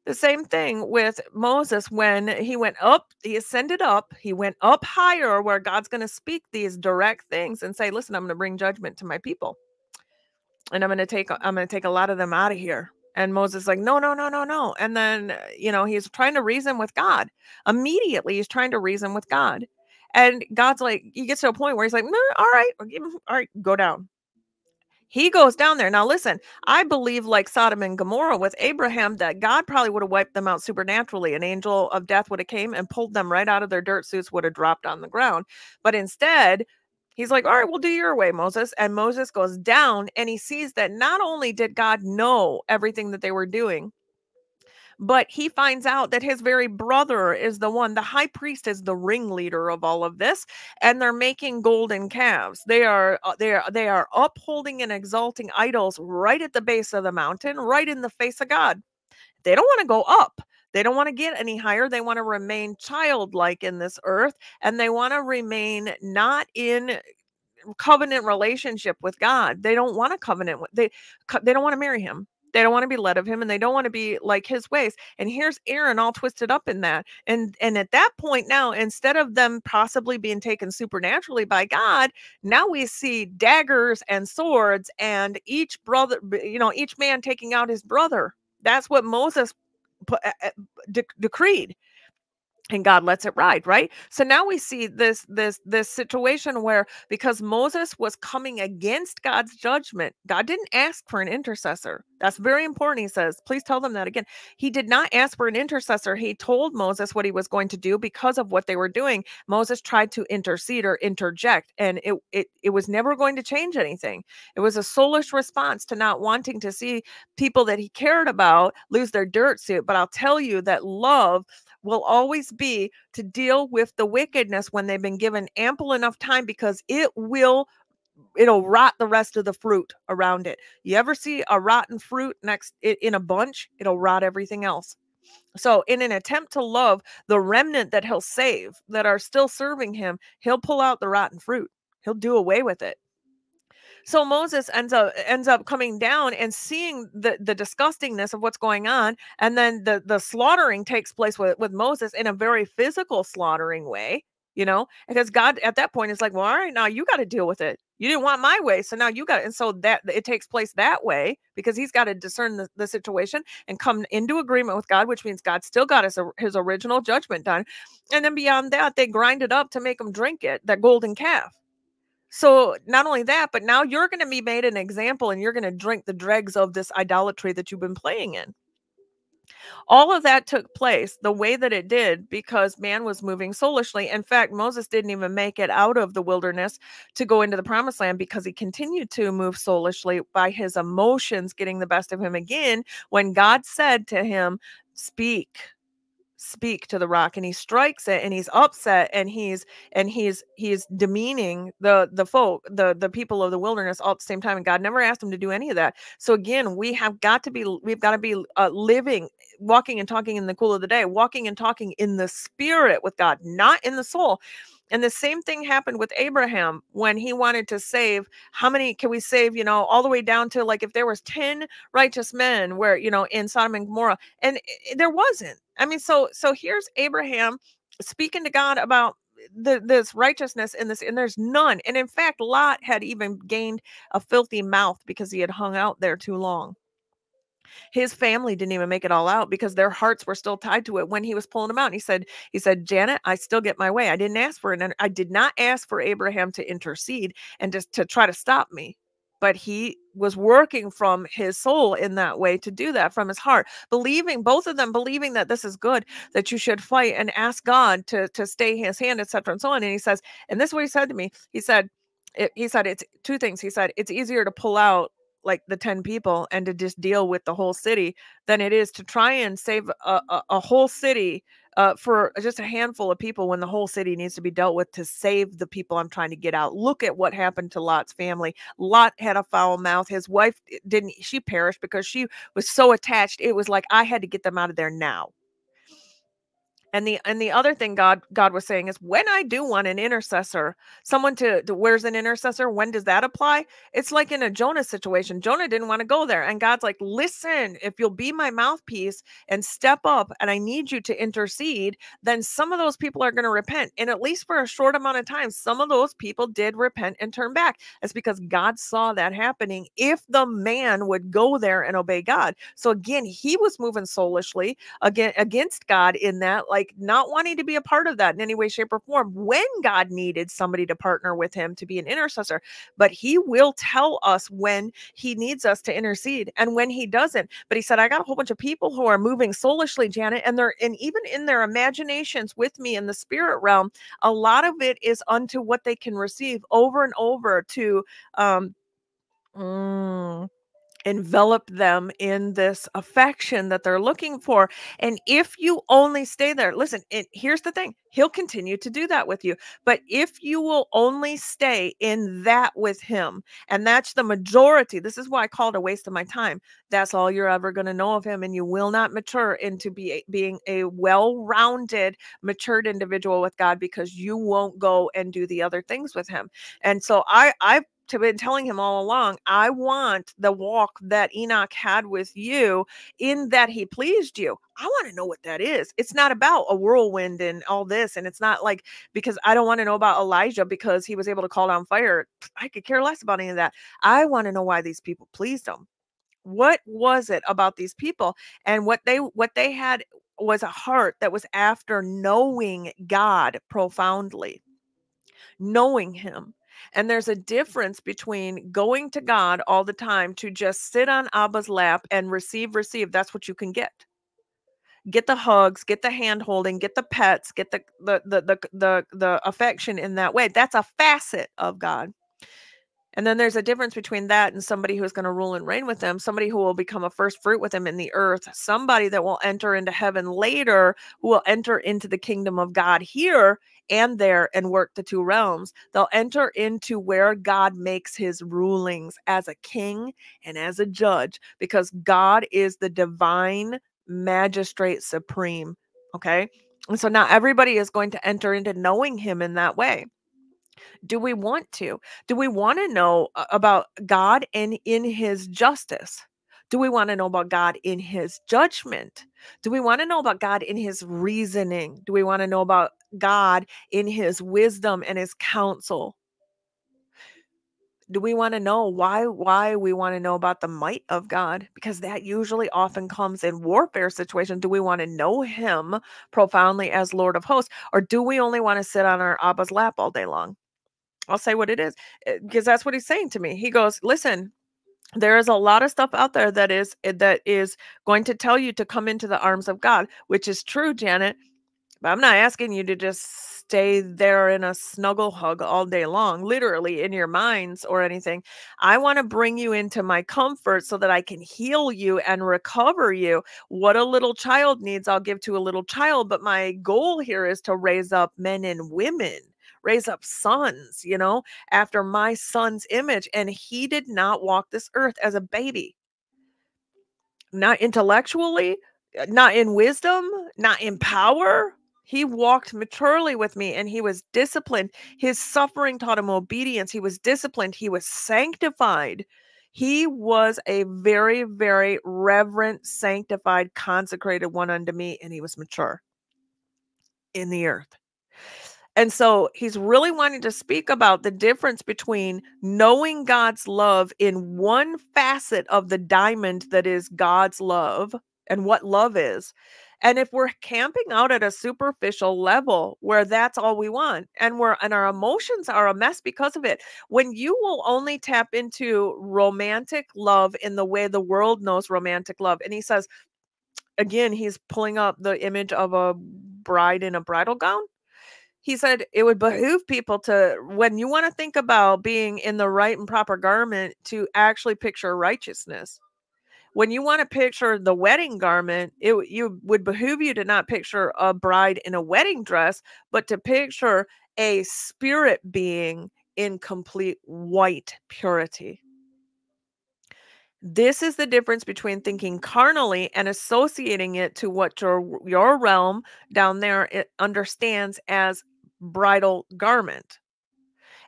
The same thing with Moses when he went up, he ascended up, he went up higher where God's going to speak these direct things and say, listen, I'm going to bring judgment to my people. And I'm going to take a lot of them out of here. And Moses is like, no, no, no, no, no. And then, he's trying to reason with God. Immediately, he's trying to reason with God. And God's like, he gets to a point where he's like, no, all right, go down. He goes down there. Now, listen, I believe, like Sodom and Gomorrah with Abraham, that God probably would have wiped them out supernaturally. An angel of death would have came and pulled them right out of their dirt suits, would have dropped on the ground. But instead, he's like, all right, we'll do your way, Moses. And Moses goes down and he sees that not only did God know everything that they were doing, but he finds out that his very brother is the one, the high priest is the ringleader of all of this, and they're making golden calves. They are upholding and exalting idols right at the base of the mountain, right in the face of God. They don't want to go up. They don't want to get any higher. They want to remain childlike in this earth, and they want to remain not in covenant relationship with God. They don't want a covenant. They don't want to marry him. They don't want to be led of him, and they don't want to be like his ways. And here's Aaron all twisted up in that. And at that point now, instead of them possibly being taken supernaturally by God, now we see daggers and swords, and each man taking out his brother. That's what Moses decreed. and God lets it ride, right? So now we see this situation where, because Moses was coming against God's judgment, God didn't ask for an intercessor. That's very important. He says, please tell them that again. He did not ask for an intercessor. He told Moses what he was going to do because of what they were doing. Moses tried to intercede or interject, and it was never going to change anything. It was a soulish response to not wanting to see people that he cared about lose their dirt suit. But I'll tell you that love will always be to deal with the wickedness when they've been given ample enough time, because it'll rot the rest of the fruit around it. You ever see a rotten fruit next in a bunch? It'll rot everything else. So in an attempt to love the remnant that he'll save, that are still serving him, he'll pull out the rotten fruit. He'll do away with it. So Moses ends up coming down and seeing the disgustingness of what's going on, and then the slaughtering takes place with Moses in a very physical slaughtering way, because God at that point is like, well, all right, now you got to deal with it. You didn't want my way, so now you got it. And so that it takes place that way, because he's got to discern the situation and come into agreement with God, which means God still got his original judgment done. And then beyond that, they grind it up to make him drink it, that golden calf. So not only that, but now you're going to be made an example, and you're going to drink the dregs of this idolatry that you've been playing in. All of that took place the way that it did because man was moving soulishly. In fact, Moses didn't even make it out of the wilderness to go into the promised land, because he continued to move soulishly by his emotions getting the best of him again when God said to him, speak to the rock, and he strikes it, and he's upset, and he's demeaning the people of the wilderness all at the same time, and God never asked him to do any of that. So again, we've got to be living, walking and talking in the cool of the day, walking and talking in the spirit with God, not in the soul. And the same thing happened with Abraham when he wanted to save. How many can we save? All the way down to, like, if there was 10 righteous men where, in Sodom and Gomorrah, and there wasn't. I mean, so here's Abraham speaking to God about this righteousness in this, and there's none. And in fact, Lot had even gained a filthy mouth because he had hung out there too long. His family didn't even make it all out because their hearts were still tied to it when he was pulling them out. And he said, Janet, I still get my way. I did not ask for Abraham to intercede and just to try to stop me. But he was working from his soul in that way to do that, from his heart, both of them believing that this is good, that you should fight and ask God to stay his hand, etc. and so on. And he says, and this is what he said to me. He said it's two things. He said, it's easier to pull out like the 10 people and to just deal with the whole city than it is to try and save a whole city for just a handful of people, when the whole city needs to be dealt with to save the people I'm trying to get out. Look at what happened to Lot's family. Lot had a foul mouth. His wife she perished because she was so attached. It was like, I had to get them out of there now. And the other thing God was saying is, when I do want an intercessor, someone to where's an intercessor? When does that apply? It's like in a Jonah situation. Jonah didn't want to go there. And God's like, listen, if you'll be my mouthpiece and step up, and I need you to intercede, then some of those people are going to repent. And at least for a short amount of time, some of those people did repent and turn back. It's because God saw that happening if the man would go there and obey God. So again, he was moving soulishly against God in that, like, not wanting to be a part of that in any way, shape, or form when God needed somebody to partner with him to be an intercessor. But he will tell us when he needs us to intercede and when he doesn't. But he said, I got a whole bunch of people who are moving soulishly, Janet, and even in their imaginations with me in the spirit realm, a lot of it is unto what they can receive over and over to envelop them in this affection that they're looking for. And if you only stay there, listen, here's the thing, he'll continue to do that with you. But if you will only stay in that with him, and that's the majority, this is why I call it a waste of my time. That's all you're ever going to know of him. And you will not mature into being a well-rounded, matured individual with God, because you won't go and do the other things with him. And so I've been telling him all along, I want the walk that Enoch had with you, in that he pleased you. I want to know what that is. It's not about a whirlwind and all this. And it's not like, because I don't want to know about Elijah because he was able to call down fire. I could care less about any of that. I want to know why these people pleased him. What was it about these people and what they had was a heart that was after knowing God profoundly, knowing him. And there's a difference between going to God all the time to just sit on Abba's lap and receive. That's what you can get. Get the hugs, get the hand holding, get the pets, get the affection in that way. That's a facet of God. And then there's a difference between that and somebody who's going to rule and reign with them, somebody who will become a first fruit with him in the earth, somebody that will enter into heaven later, who will enter into the kingdom of God here and there and work the two realms. They'll enter into where God makes his rulings as a king and as a judge, because God is the divine magistrate supreme. Okay. And so now everybody is going to enter into knowing him in that way. Do we want to? Do we want to know about God and in his justice? Do we want to know about God in his judgment? Do we want to know about God in his reasoning? Do we want to know about God in his wisdom and his counsel? Do we want to know why we want to know about the might of God? Because that usually often comes in warfare situations. Do we want to know him profoundly as Lord of hosts? Or do we only want to sit on our Abba's lap all day long? I'll say what it is, because that's what he's saying to me. He goes, listen, there is a lot of stuff out there that is going to tell you to come into the arms of God, which is true, Janet. But I'm not asking you to just stay there in a snuggle hug all day long, literally in your minds or anything. I want to bring you into my comfort so that I can heal you and recover you. What a little child needs, I'll give to a little child. But my goal here is to raise up men and women, raise up sons, after my son's image. And he did not walk this earth as a baby. Not intellectually, not in wisdom, not in power. He walked maturely with me, and he was disciplined. His suffering taught him obedience. He was disciplined. He was sanctified. He was a very, very reverent, sanctified, consecrated one unto me, and he was mature in the earth. And so he's really wanting to speak about the difference between knowing God's love in one facet of the diamond that is God's love and what love is. And if we're camping out at a superficial level where that's all we want, and our emotions are a mess because of it, when you will only tap into romantic love in the way the world knows romantic love. And he says, again, he's pulling up the image of a bride in a bridal gown. He said it would behoove people to, when you want to think about being in the right and proper garment, to actually picture righteousness. When you want to picture the wedding garment, you would behoove you to not picture a bride in a wedding dress, but to picture a spirit being in complete white purity. This is the difference between thinking carnally and associating it to what your realm down there it understands as bridal garment,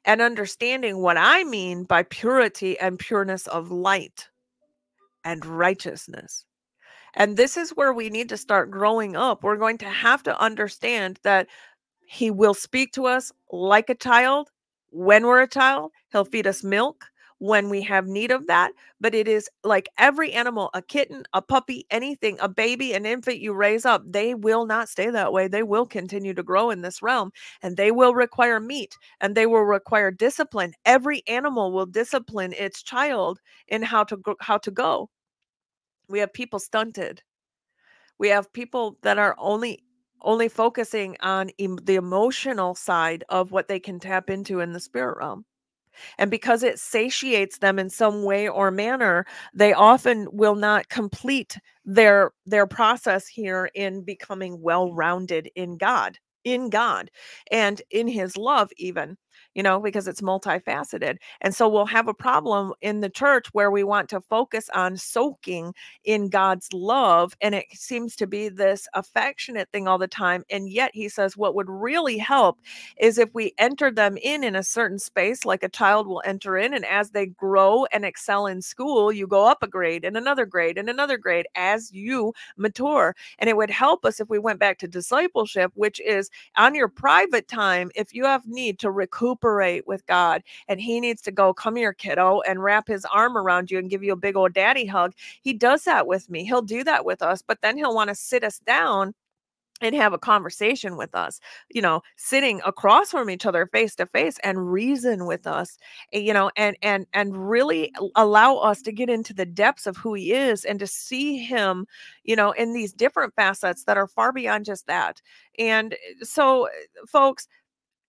and understanding what I mean by purity and pureness of light and righteousness. And this is where we need to start growing up. We're going to have to understand that he will speak to us like a child. When we're a child, he'll feed us milk when we have need of that. But it is like every animal, a kitten, a puppy, anything, a baby, an infant you raise up, they will not stay that way. They will continue to grow in this realm, and they will require meat, and they will require discipline. Every animal will discipline its child in how to go. We have people stunted. We have people that are only focusing on the emotional side of what they can tap into in the spirit realm. And because it satiates them in some way or manner, they often will not complete their process here in becoming well-rounded in God and in his love even, because it's multifaceted. And so we'll have a problem in the church where we want to focus on soaking in God's love, and it seems to be this affectionate thing all the time. And yet he says what would really help is if we enter them in a certain space, like a child will enter in, and as they grow and excel in school, you go up a grade and another grade and another grade as you mature. And it would help us if we went back to discipleship, which is on your private time. If you have need to recuperate with God and he needs to go, come here, kiddo, and wrap his arm around you and give you a big old daddy hug, he does that with me. He'll do that with us, but then he'll want to sit us down and have a conversation with us, sitting across from each other face to face and reason with us, and really allow us to get into the depths of who he is and to see him, in these different facets that are far beyond just that. And so, folks,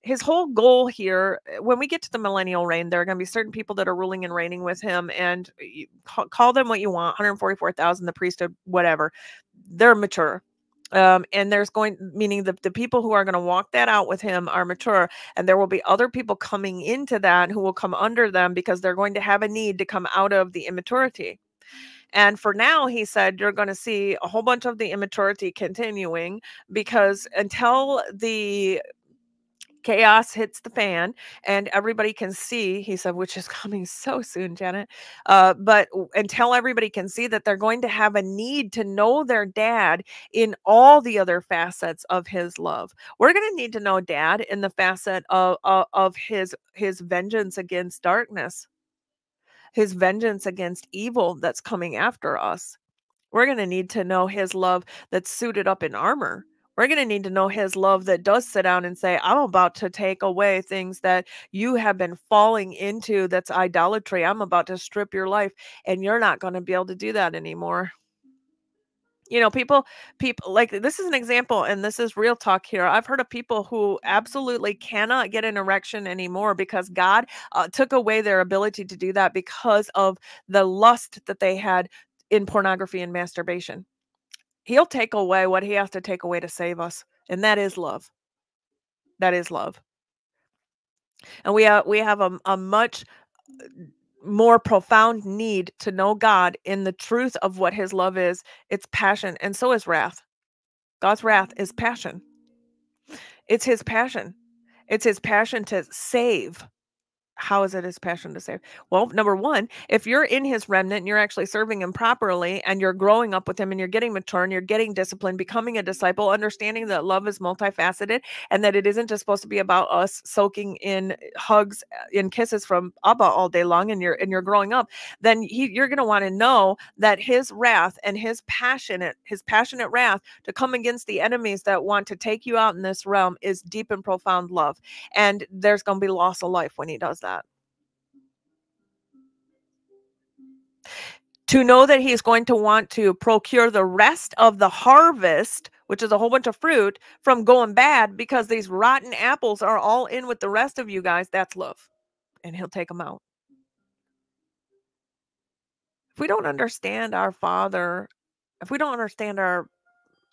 his whole goal here, when we get to the millennial reign, there are going to be certain people that are ruling and reigning with him, and you call them what you want, 144,000, the priesthood, whatever. They're mature. And there's meaning the people who are going to walk that out with him are mature, and there will be other people coming into that who will come under them because they're going to have a need to come out of the immaturity. And for now, he said, you're going to see a whole bunch of the immaturity continuing, because until the chaos hits the fan and everybody can see, he said, which is coming so soon, Janet, but until everybody can see that they're going to have a need to know their dad in all the other facets of his love. We're going to need to know dad in the facet of his vengeance against darkness, his vengeance against evil that's coming after us. We're going to need to know his love that's suited up in armor. We're going to need to know his love that does sit down and say, I'm about to take away things that you have been falling into. That's idolatry. I'm about to strip your life, and you're not going to be able to do that anymore. People like, this is an example, and this is real talk here. I've heard of people who absolutely cannot get an erection anymore because God took away their ability to do that because of the lust that they had in pornography and masturbation. He'll take away what he has to take away to save us, and that is love. That is love. And we have a much more profound need to know God in the truth of what his love is. It's passion, and so is wrath. God's wrath is passion. It's his passion. It's his passion to save. How is it his passion to save? Well, number one, if you're in his remnant and you're actually serving him properly, and you're growing up with him, and you're getting mature, and you're getting disciplined, becoming a disciple, understanding that love is multifaceted, and that it isn't just supposed to be about us soaking in hugs and kisses from Abba all day long, and you're growing up, then you're going to want to know that his wrath and his passionate wrath to come against the enemies that want to take you out in this realm is deep and profound love. And there's going to be loss of life when he does that. To know that he's going to want to procure the rest of the harvest, which is a whole bunch of fruit, from going bad because these rotten apples are all in with the rest of you guys, that's love. And he'll take them out. If we don't understand our Father, if we don't understand our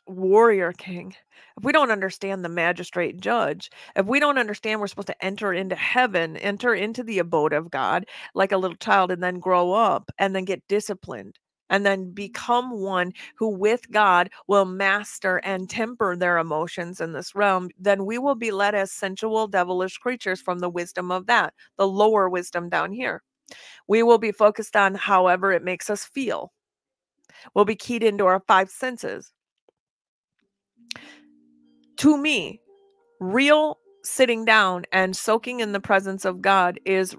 warrior king, if we don't understand the magistrate judge, if we don't understand we're supposed to enter into heaven, enter into the abode of God like a little child, and then grow up and then get disciplined and then become one who with God will master and temper their emotions in this realm, then we will be led as sensual, devilish creatures from the wisdom of that, the lower wisdom down here. We will be focused on however it makes us feel. We'll be keyed into our five senses. To me, real sitting down and soaking in the presence of God is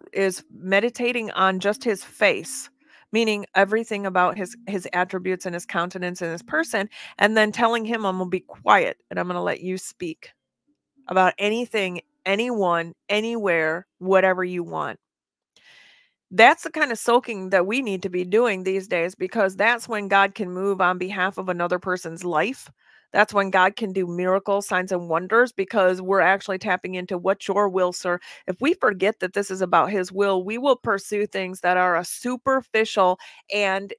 meditating on just his face, meaning everything about his attributes and his countenance and his person, and then telling him, I'm going to be quiet and I'm going to let you speak about anything, anyone, anywhere, whatever you want. That's the kind of soaking that we need to be doing these days, because that's when God can move on behalf of another person's life. That's when God can do miracles, signs, and wonders, because we're actually tapping into what's your will, sir. If we forget that this is about his will, we will pursue things that are a superficial and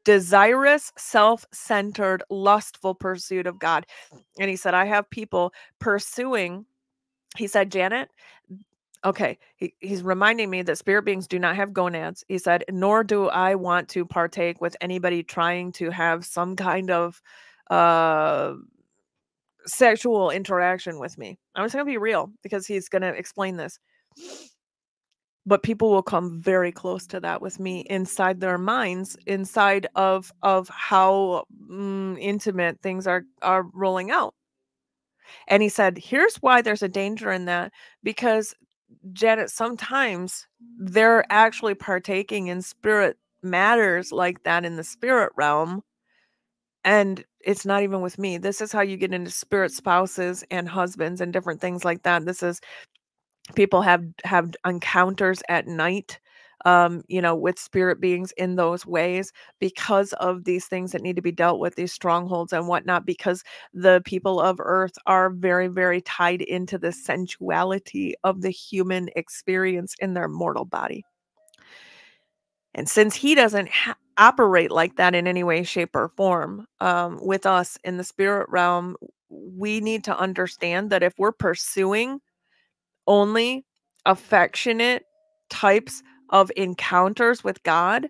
desirous, self-centered, lustful pursuit of God. And he said, I have people pursuing, he said, Janet, okay, he's reminding me that spirit beings do not have gonads. He said, nor do I want to partake with anybody trying to have some kind of sexual interaction with me. I'm just going to be real, because he's going to explain this. But people will come very close to that with me inside their minds, inside of how intimate things are rolling out. And he said, here's why there's a danger in that, because Janet, sometimes they're actually partaking in spirit matters like that in the spirit realm, And it's not even with me. This is how you get into spirit spouses and husbands and different things like that. This is people have encounters at night, with spirit beings in those ways because of these things that need to be dealt with, these strongholds and whatnot, because the people of earth are very, very tied into the sensuality of the human experience in their mortal body. And since he doesn't operate like that in any way, shape, or form, with us in the spirit realm, we need to understand that if we're pursuing only affectionate types of encounters with God,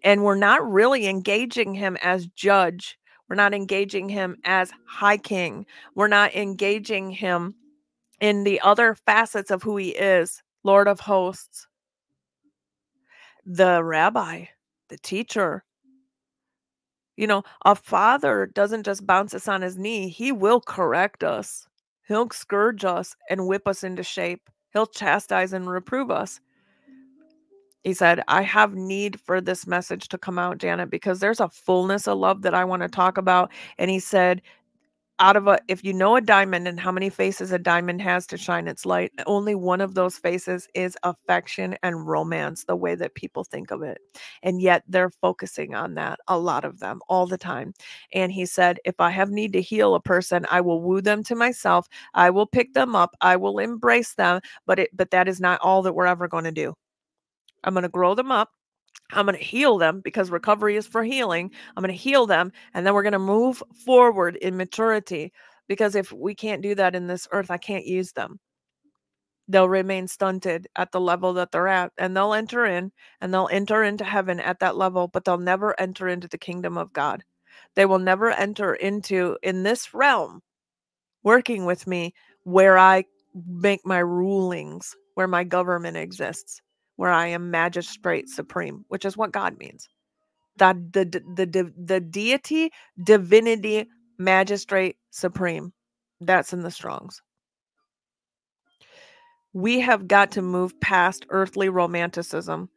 and we're not really engaging him as judge, we're not engaging him as high king, we're not engaging him in the other facets of who he is, Lord of hosts, the rabbi, the teacher. A father doesn't just bounce us on his knee. He will correct us. He'll scourge us and whip us into shape. He'll chastise and reprove us. He said, I have need for this message to come out, Janet, because there's a fullness of love that I want to talk about. And he said, if you know a diamond and how many faces a diamond has to shine its light, only one of those faces is affection and romance, the way that people think of it. And yet they're focusing on that, a lot of them, all the time. And he said, if I have need to heal a person, I will woo them to myself. I will pick them up. I will embrace them. But that is not all that we're ever going to do. I'm going to grow them up. I'm going to heal them, because recovery is for healing. I'm going to heal them, and then we're going to move forward in maturity, because if we can't do that in this earth, I can't use them. They'll remain stunted at the level that they're at, and they'll enter into heaven at that level, but they'll never enter into the kingdom of God. They will never enter in this realm, working with me, where I make my rulings, where my government exists, where I am magistrate supreme, which is what God means. That the deity, divinity, magistrate supreme. That's in the Strongs. We have got to move past earthly romanticism.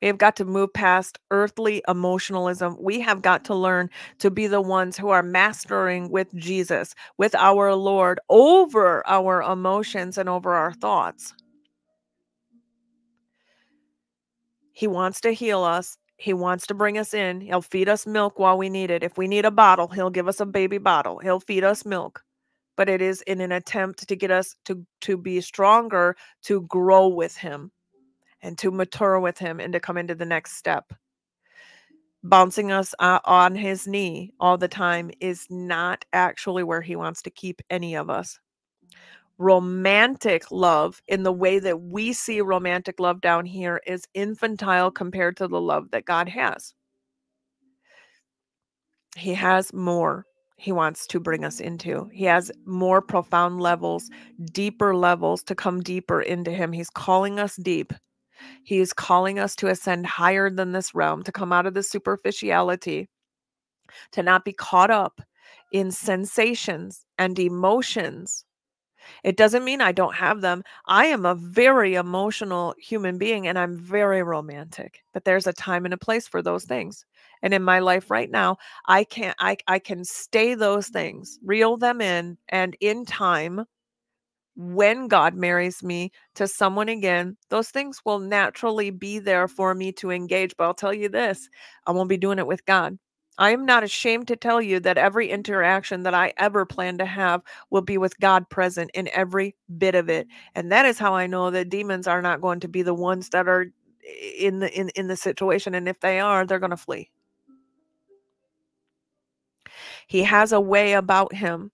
We have got to move past earthly emotionalism. We have got to learn to be the ones who are mastering with Jesus, with our Lord, over our emotions and over our thoughts. He wants to heal us. He wants to bring us in. He'll feed us milk while we need it. If we need a bottle, he'll give us a baby bottle. He'll feed us milk. But it is in an attempt to get us to be stronger, to grow with him, and to mature with him, and to come into the next step. Bouncing us on his knee all the time is not actually where he wants to keep any of us. Romantic love, in the way that we see romantic love down here, is infantile compared to the love that God has. He has more he wants to bring us into. He has more profound levels, deeper levels, to come deeper into him. He's calling us deep. He is calling us to ascend higher than this realm, to come out of the superficiality, to not be caught up in sensations and emotions. It doesn't mean I don't have them. I am a very emotional human being, and I'm very romantic, but there's a time and a place for those things. And in my life right now, I can stay those things, reel them in, and in time, when God marries me to someone again, those things will naturally be there for me to engage. But I'll tell you this, I won't be doing it with God. I am not ashamed to tell you that every interaction that I ever plan to have will be with God present in every bit of it. And that is how I know that demons are not going to be the ones that are in the situation. And if they are, they're going to flee. He has a way about him.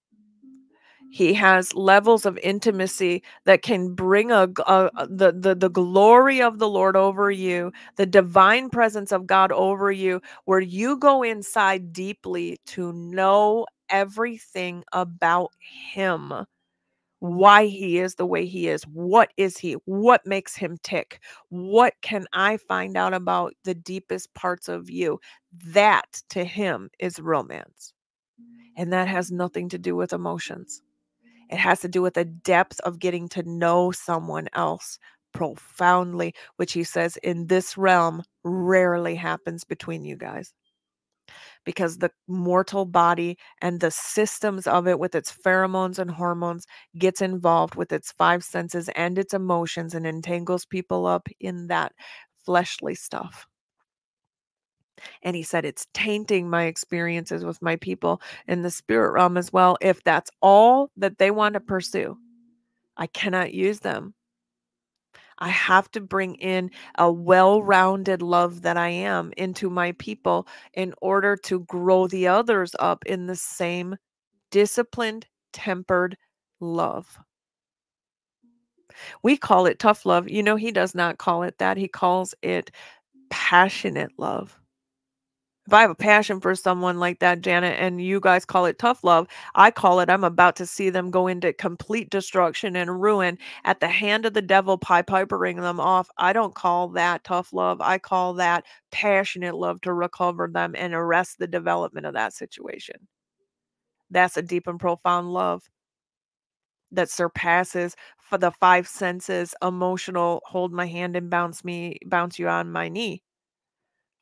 He has levels of intimacy that can bring the glory of the Lord over you, the divine presence of God over you, where you go inside deeply to know everything about him, why he is the way he is, what is he, what makes him tick, what can I find out about the deepest parts of you. That to him is romance, and that has nothing to do with emotions. It has to do with the depth of getting to know someone else profoundly, which he says in this realm rarely happens between you guys. because the mortal body and the systems of it with its pheromones and hormones gets involved with its five senses and its emotions and entangles people up in that fleshly stuff. And he said, it's tainting my experiences with my people in the spirit realm as well. If that's all that they want to pursue, I cannot use them. I have to bring in a well-rounded love that I am into my people in order to grow the others up in the same disciplined, tempered love. We call it tough love. You know, he does not call it that. He calls it passionate love. If I have a passion for someone like that, Janet, and you guys call it tough love, I call it I'm about to see them go into complete destruction and ruin at the hand of the devil, pipering them off. I don't call that tough love. I call that passionate love to recover them and arrest the development of that situation. That's a deep and profound love that surpasses for the five senses, emotional, hold my hand and bounce you on my knee.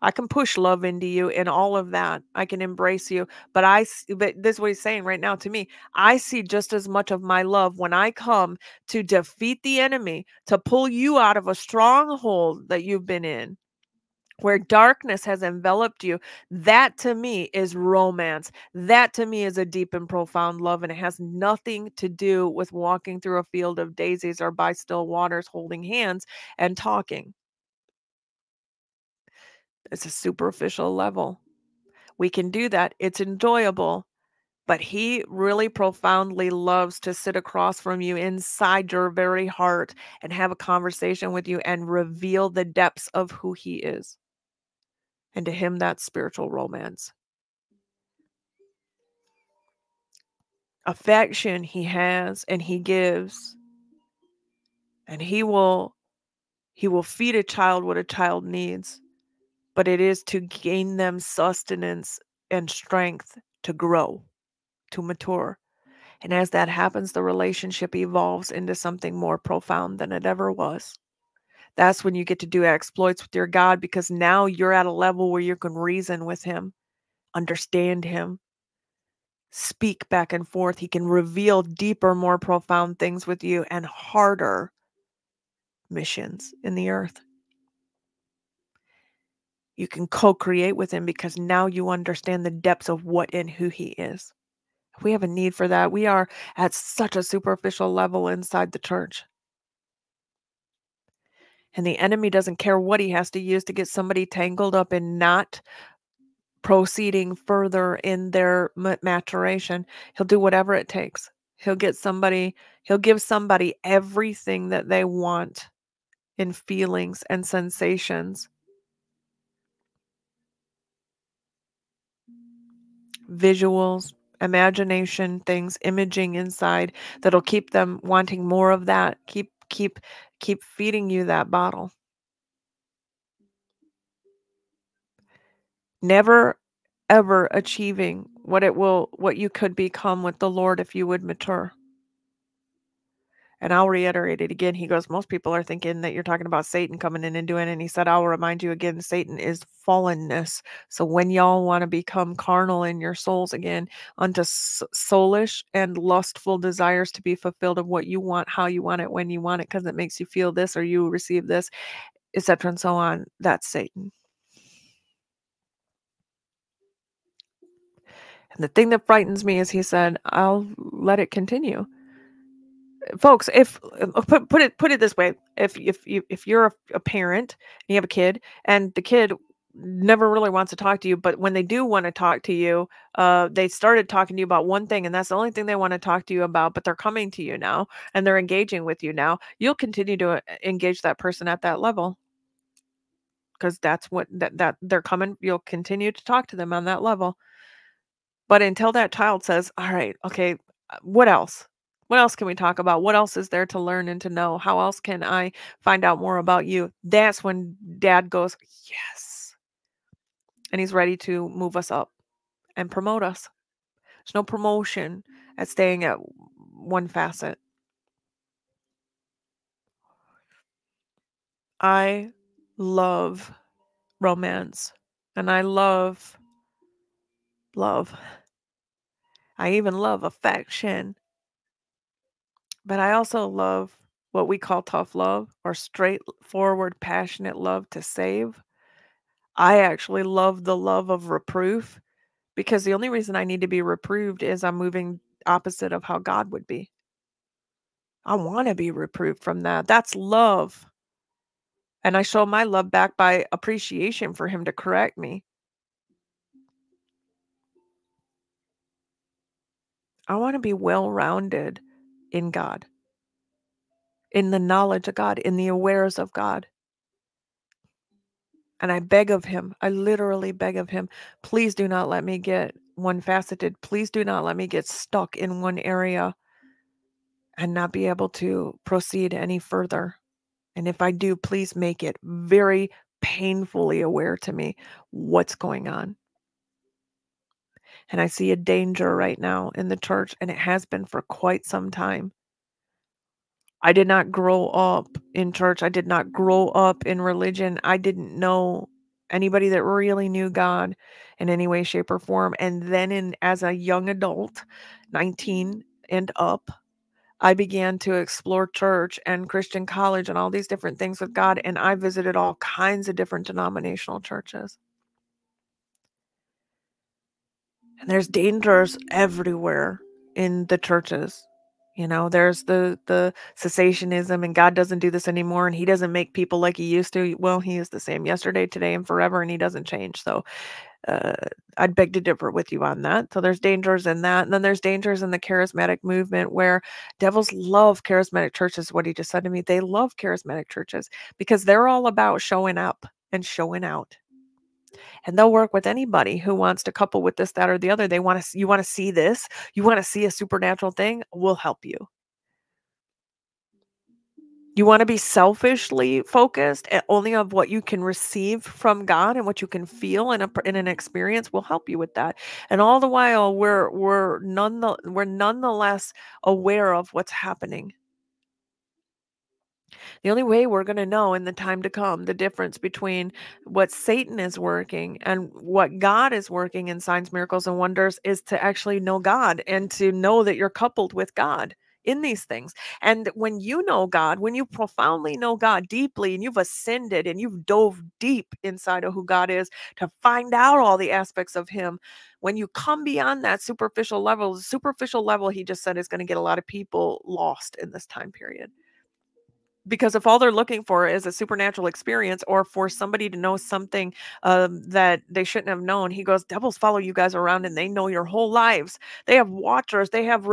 I can push love into you and all of that. I can embrace you. But this is what he's saying right now to me. I see just as much of my love when I come to defeat the enemy, to pull you out of a stronghold that you've been in, where darkness has enveloped you. That to me is romance. That to me is a deep and profound love. And it has nothing to do with walking through a field of daisies or by still waters holding hands and talking. It's a superficial level. We can do that. It's enjoyable. But he really profoundly loves to sit across from you inside your very heart and have a conversation with you and reveal the depths of who he is. And to him, that's spiritual romance. Affection he has and he gives. And he will feed a child what a child needs. But it is to gain them sustenance and strength to grow, to mature. And as that happens, the relationship evolves into something more profound than it ever was. That's when you get to do exploits with your God, because now you're at a level where you can reason with him, understand him, speak back and forth. He can reveal deeper, more profound things with you and harder missions in the earth. You can co-create with him because now you understand the depths of what and who he is. We have a need for that. We are at such a superficial level inside the church. And the enemy doesn't care what he has to use to get somebody tangled up in not proceeding further in their maturation. He'll do whatever it takes. He'll give somebody everything that they want in feelings and sensations, visuals, imagination, things, imaging inside that'll keep them wanting more of that. Keep feeding you that bottle. Never ever achieving what you could become with the Lord if you would mature. And I'll reiterate it again. He goes, most people are thinking that you're talking about Satan coming in and doing it. And he said, I'll remind you again, Satan is fallenness. So when y'all want to become carnal in your souls again, unto soulish and lustful desires to be fulfilled of what you want, how you want it, when you want it, because it makes you feel this or you receive this, etc. and so on, that's Satan. And the thing that frightens me is he said, I'll let it continue. Folks, if put it this way, if you're a parent and you have a kid and the kid never really wants to talk to you, but when they do want to talk to you, they started talking to you about one thing and that's the only thing they want to talk to you about, but they're coming to you now and they're engaging with you now, you'll continue to engage that person at that level because that's what that they're coming. You'll continue to talk to them on that level. But until that child says, all right, okay, what else? What else can we talk about? What else is there to learn and to know? How else can I find out more about you? That's when dad goes, yes. And he's ready to move us up and promote us. There's no promotion at staying at one facet. I love romance and I love love. I even love affection. But I also love what we call tough love or straightforward, passionate love to save. I actually love the love of reproof because the only reason I need to be reproved is I'm moving opposite of how God would be. I want to be reproved from that. That's love. And I show my love back by appreciation for him to correct me. I want to be well-rounded in God, in the knowledge of God, in the awareness of God. And I beg of him, I literally beg of him, please do not let me get one-faceted. Please do not let me get stuck in one area and not be able to proceed any further. And if I do, please make it very painfully aware to me what's going on. And I see a danger right now in the church, and it has been for quite some time. I did not grow up in church. I did not grow up in religion. I didn't know anybody that really knew God in any way, shape, or form. And then as a young adult, 19 and up, I began to explore church and Christian college and all these different things with God. And I visited all kinds of different denominational churches. And there's dangers everywhere in the churches. You know, there's the cessationism, and God doesn't do this anymore, and he doesn't make people like he used to. Well, he is the same yesterday, today, and forever, and he doesn't change. So uh, I'd beg to differ with you on that. So there's dangers in that. And then there's dangers in the charismatic movement where devils love charismatic churches. What he just said to me, they love charismatic churches because they're all about showing up and showing out. And they'll work with anybody who wants to couple with this, that, or the other. You want to see this, you want to see a supernatural thing, we'll help you. You want to be selfishly focused and only of what you can receive from God and what you can feel in an experience, we'll help you with that. And all the while we're nonetheless aware of what's happening. The only way we're going to know in the time to come the difference between what Satan is working and what God is working in signs, miracles, and wonders is to actually know God and to know that you're coupled with God in these things. And when you know God, when you profoundly know God deeply and you've ascended and you've dove deep inside of who God is to find out all the aspects of him, when you come beyond that superficial level, the superficial level, he just said, is going to get a lot of people lost in this time period. Because if all they're looking for is a supernatural experience or for somebody to know something that they shouldn't have known, he goes, devils follow you guys around and they know your whole lives. They have watchers. They have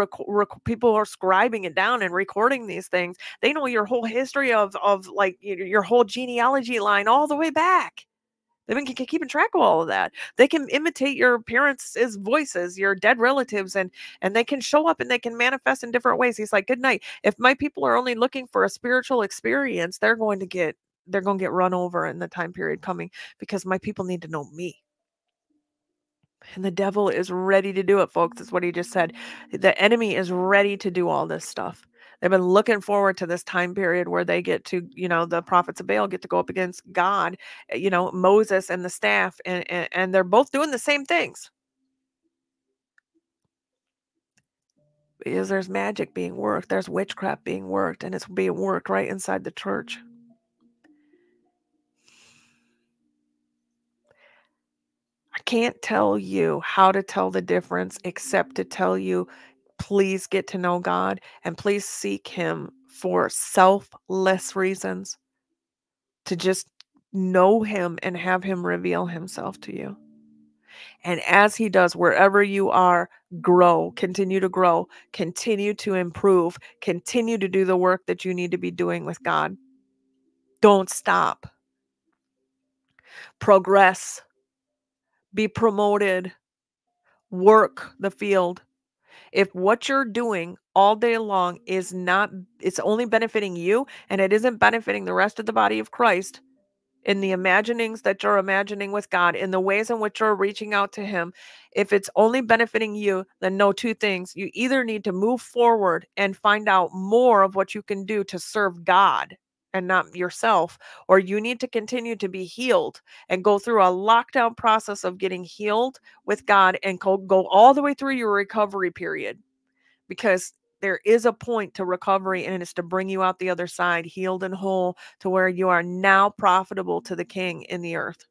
people who are scribing it down and recording these things. They know your whole history of like your whole genealogy line all the way back. They've been keeping track of all of that. They can imitate your parents' voices, your dead relatives, and they can show up and they can manifest in different ways. He's like, good night. If my people are only looking for a spiritual experience, they're going to get run over in the time period coming because my people need to know me. And the devil is ready to do it, folks. That's what he just said. The enemy is ready to do all this stuff. They've been looking forward to this time period where they get to, the prophets of Baal get to go up against God, Moses and the staff, and they're both doing the same things. Because there's magic being worked, there's witchcraft being worked, and it's being worked right inside the church. I can't tell you how to tell the difference except to tell you, please get to know God and please seek him for selfless reasons, to just know him and have him reveal himself to you. And as he does, wherever you are, continue to improve, continue to do the work that you need to be doing with God. Don't stop. Progress. Be promoted. Work the field. If what you're doing all day long it's only benefiting you and it isn't benefiting the rest of the body of Christ, in the imaginings that you're imagining with God, in the ways in which you're reaching out to him, if it's only benefiting you, then know two things. You either need to move forward and find out more of what you can do to serve God and not yourself, or you need to continue to be healed and go through a lockdown process of getting healed with God and go all the way through your recovery period, because there is a point to recovery, and it's to bring you out the other side healed and whole to where you are now profitable to the King in the earth.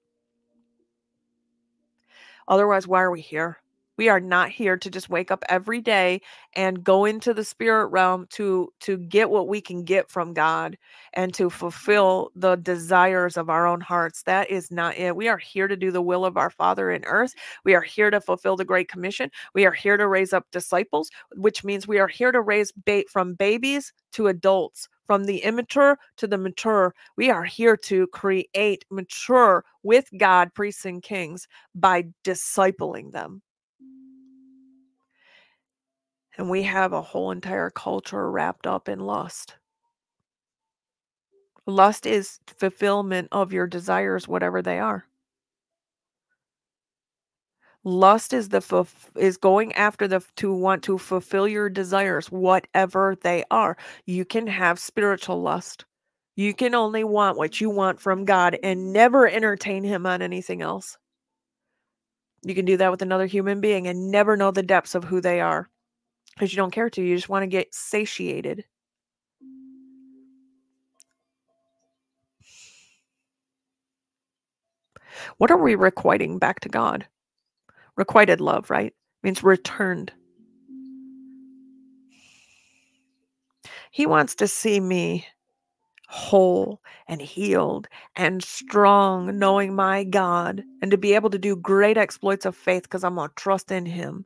Otherwise, why are we here? We are not here to just wake up every day and go into the spirit realm to get what we can get from God and to fulfill the desires of our own hearts. That is not it. We are here to do the will of our Father in earth. We are here to fulfill the Great Commission. We are here to raise up disciples, which means we are here to raise from babies to adults, from the immature to the mature. We are here to create mature with God priests and kings by discipling them. And we have a whole entire culture wrapped up in lust. Lust is fulfillment of your desires, whatever they are. Lust is is going after to want to fulfill your desires, whatever they are. You can have spiritual lust. You can only want what you want from God and never entertain him on anything else. You can do that with another human being and never know the depths of who they are because you don't care to. You just want to get satiated. What are we requiting back to God? Requited love, right? Means returned. He wants to see me whole and healed and strong, knowing my God, and to be able to do great exploits of faith because I'm going to trust in him.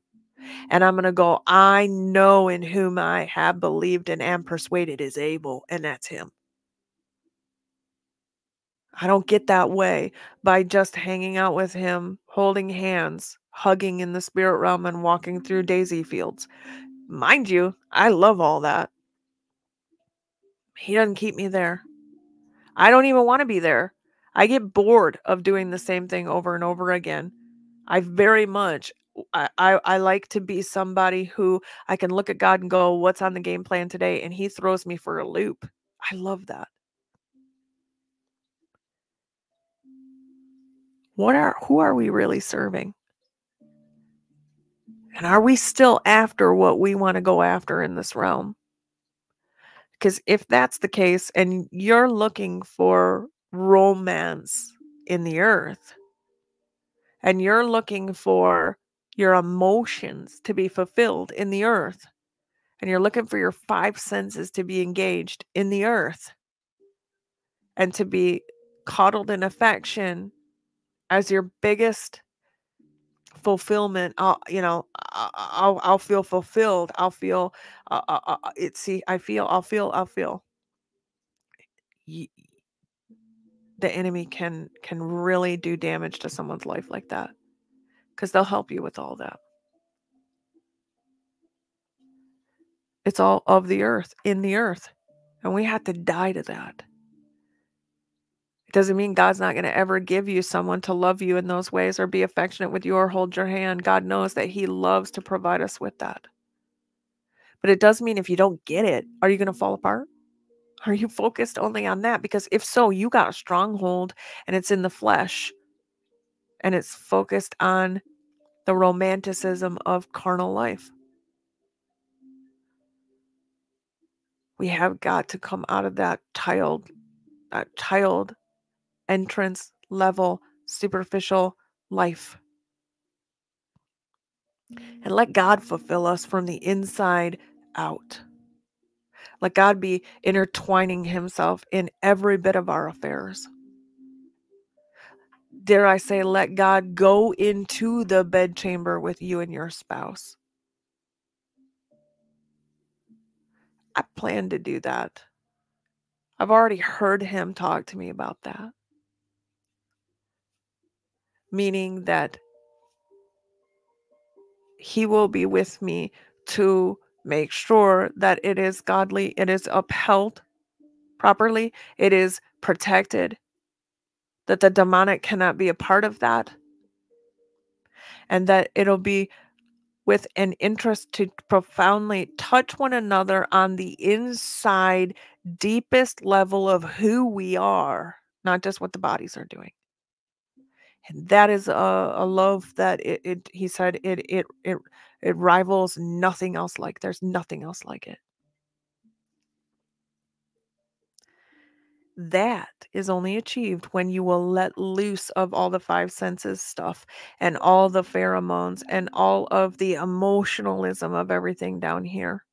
And I'm going to go, I know in whom I have believed and am persuaded is able, and that's him. I don't get that way by just hanging out with him, holding hands, hugging in the spirit realm, and walking through daisy fields. Mind you, I love all that. He doesn't keep me there. I don't even want to be there. I get bored of doing the same thing over and over again. I like to be somebody who I can look at God and go, what's on the game plan today? And he throws me for a loop. I love that. Who are we really serving? And are we still after what we want to go after in this realm? Because if that's the case and you're looking for romance in the earth and you're looking for your emotions to be fulfilled in the earth and you're looking for your five senses to be engaged in the earth and to be coddled in affection as your biggest fulfillment, I'll feel fulfilled. I'll feel I'll feel the enemy can really do damage to someone's life like that, because they'll help you with all that. It's all of the earth, in the earth, and we have to die to that. It doesn't mean God's not going to ever give you someone to love you in those ways or be affectionate with you or hold your hand. God knows that he loves to provide us with that. But it does mean if you don't get it, are you going to fall apart? Are you focused only on that? Because if so, you got a stronghold and it's in the flesh and it's focused on the romanticism of carnal life. We have got to come out of that child entrance level, superficial life. And let God fulfill us from the inside out. Let God be intertwining himself in every bit of our affairs. Dare I say, let God go into the bedchamber with you and your spouse. I plan to do that. I've already heard him talk to me about that. Meaning that he will be with me to make sure that it is godly, it is upheld properly, it is protected, that the demonic cannot be a part of that, and that it'll be with an interest to profoundly touch one another on the inside deepest level of who we are, not just what the bodies are doing. And that is a love that he said it rivals nothing else like. There's nothing else like it. That is only achieved when you will let loose of all the five senses stuff and all the pheromones and all of the emotionalism of everything down here.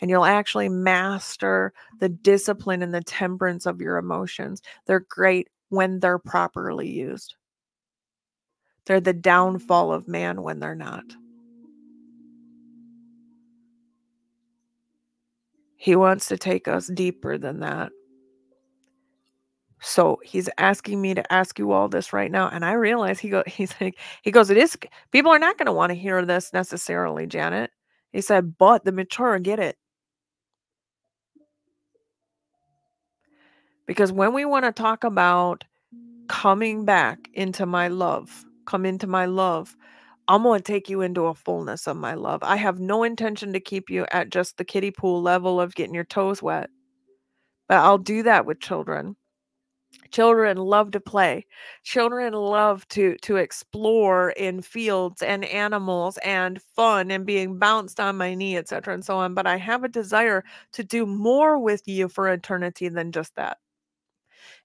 And you'll actually master the discipline and the temperance of your emotions. They're great when they're properly used. They're the downfall of man when they're not. He wants to take us deeper than that. So he's asking me to ask you all this right now. And I realize he goes, it is, people are not going to want to hear this necessarily, Janet. He said, but the mature get it. Because when we want to talk about coming back into my love, come into my love, I'm going to take you into a fullness of my love. I have no intention to keep you at just the kiddie pool level of getting your toes wet. But I'll do that with children. Children love to play. Children love to explore in fields and animals and fun and being bounced on my knee, etc. and so on. But I have a desire to do more with you for eternity than just that.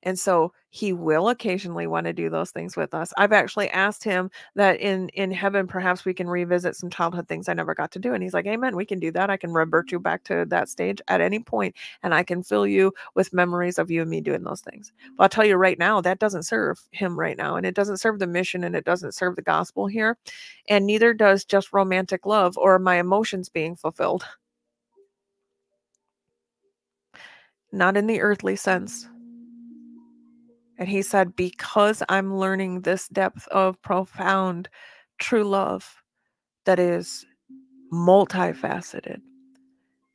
And so he will occasionally want to do those things with us. I've actually asked him that in heaven, perhaps we can revisit some childhood things I never got to do. And he's like, amen, we can do that. I can revert you back to that stage at any point, and I can fill you with memories of you and me doing those things. But I'll tell you right now, that doesn't serve him right now. And it doesn't serve the mission, and it doesn't serve the gospel here. And neither does just romantic love or my emotions being fulfilled. Not in the earthly sense. And he said, because I'm learning this depth of profound, true love that is multifaceted,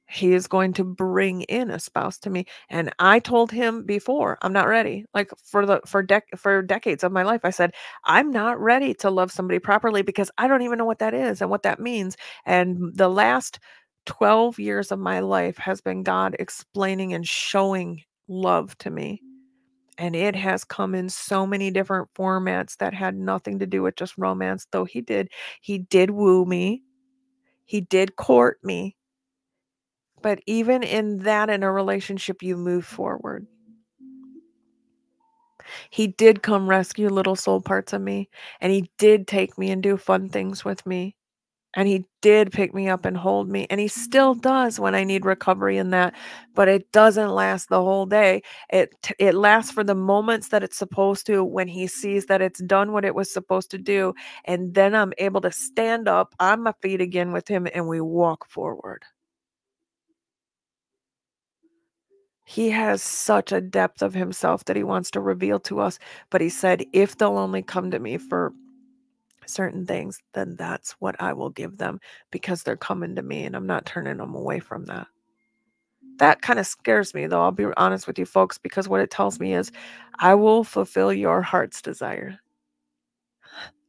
he is going to bring in a spouse to me. And I told him before, I'm not ready. Like for decades of my life, I said, I'm not ready to love somebody properly because I don't even know what that is and what that means. And the last 12 years of my life has been God explaining and showing love to me. And it has come in so many different formats that had nothing to do with just romance, though he did woo me. He did court me. But even in that, in a relationship, you move forward. He did come rescue little soul parts of me, and he did take me and do fun things with me. And he did pick me up and hold me. And he still does when I need recovery in that. But it doesn't last the whole day. It lasts for the moments that it's supposed to, when he sees that it's done what it was supposed to do. And then I'm able to stand up on my feet again with him, and we walk forward. He has such a depth of himself that he wants to reveal to us. But he said, if they'll only come to me for certain things, then that's what I will give them, because they're coming to me and I'm not turning them away from that. That kind of scares me, though, I'll be honest with you folks, because what it tells me is I will fulfill your heart's desire.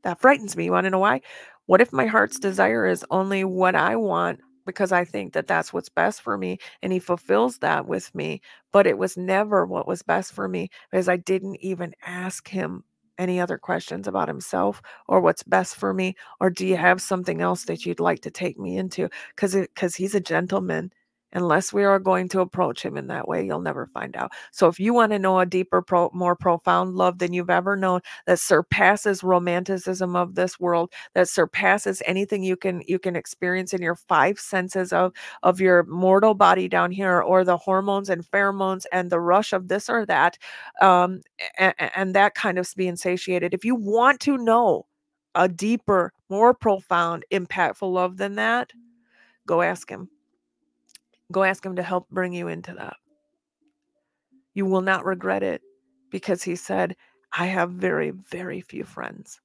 That frightens me. You want to know why? What if my heart's desire is only what I want because I think that that's what's best for me, and he fulfills that with me, but it was never what was best for me because I didn't even ask him any other questions about himself or what's best for me, or do you have something else that you'd like to take me into? Because he's a gentleman. Unless we are going to approach him in that way, you'll never find out. So if you want to know a deeper, more profound love than you've ever known, that surpasses romanticism of this world, that surpasses anything you can experience in your five senses of your mortal body down here, or the hormones and pheromones and the rush of this or that, and that kind of being satiated. If you want to know a deeper, more profound, impactful love than that, go ask him. Go ask him to help bring you into that. You will not regret it, because he said, I have very, very few friends.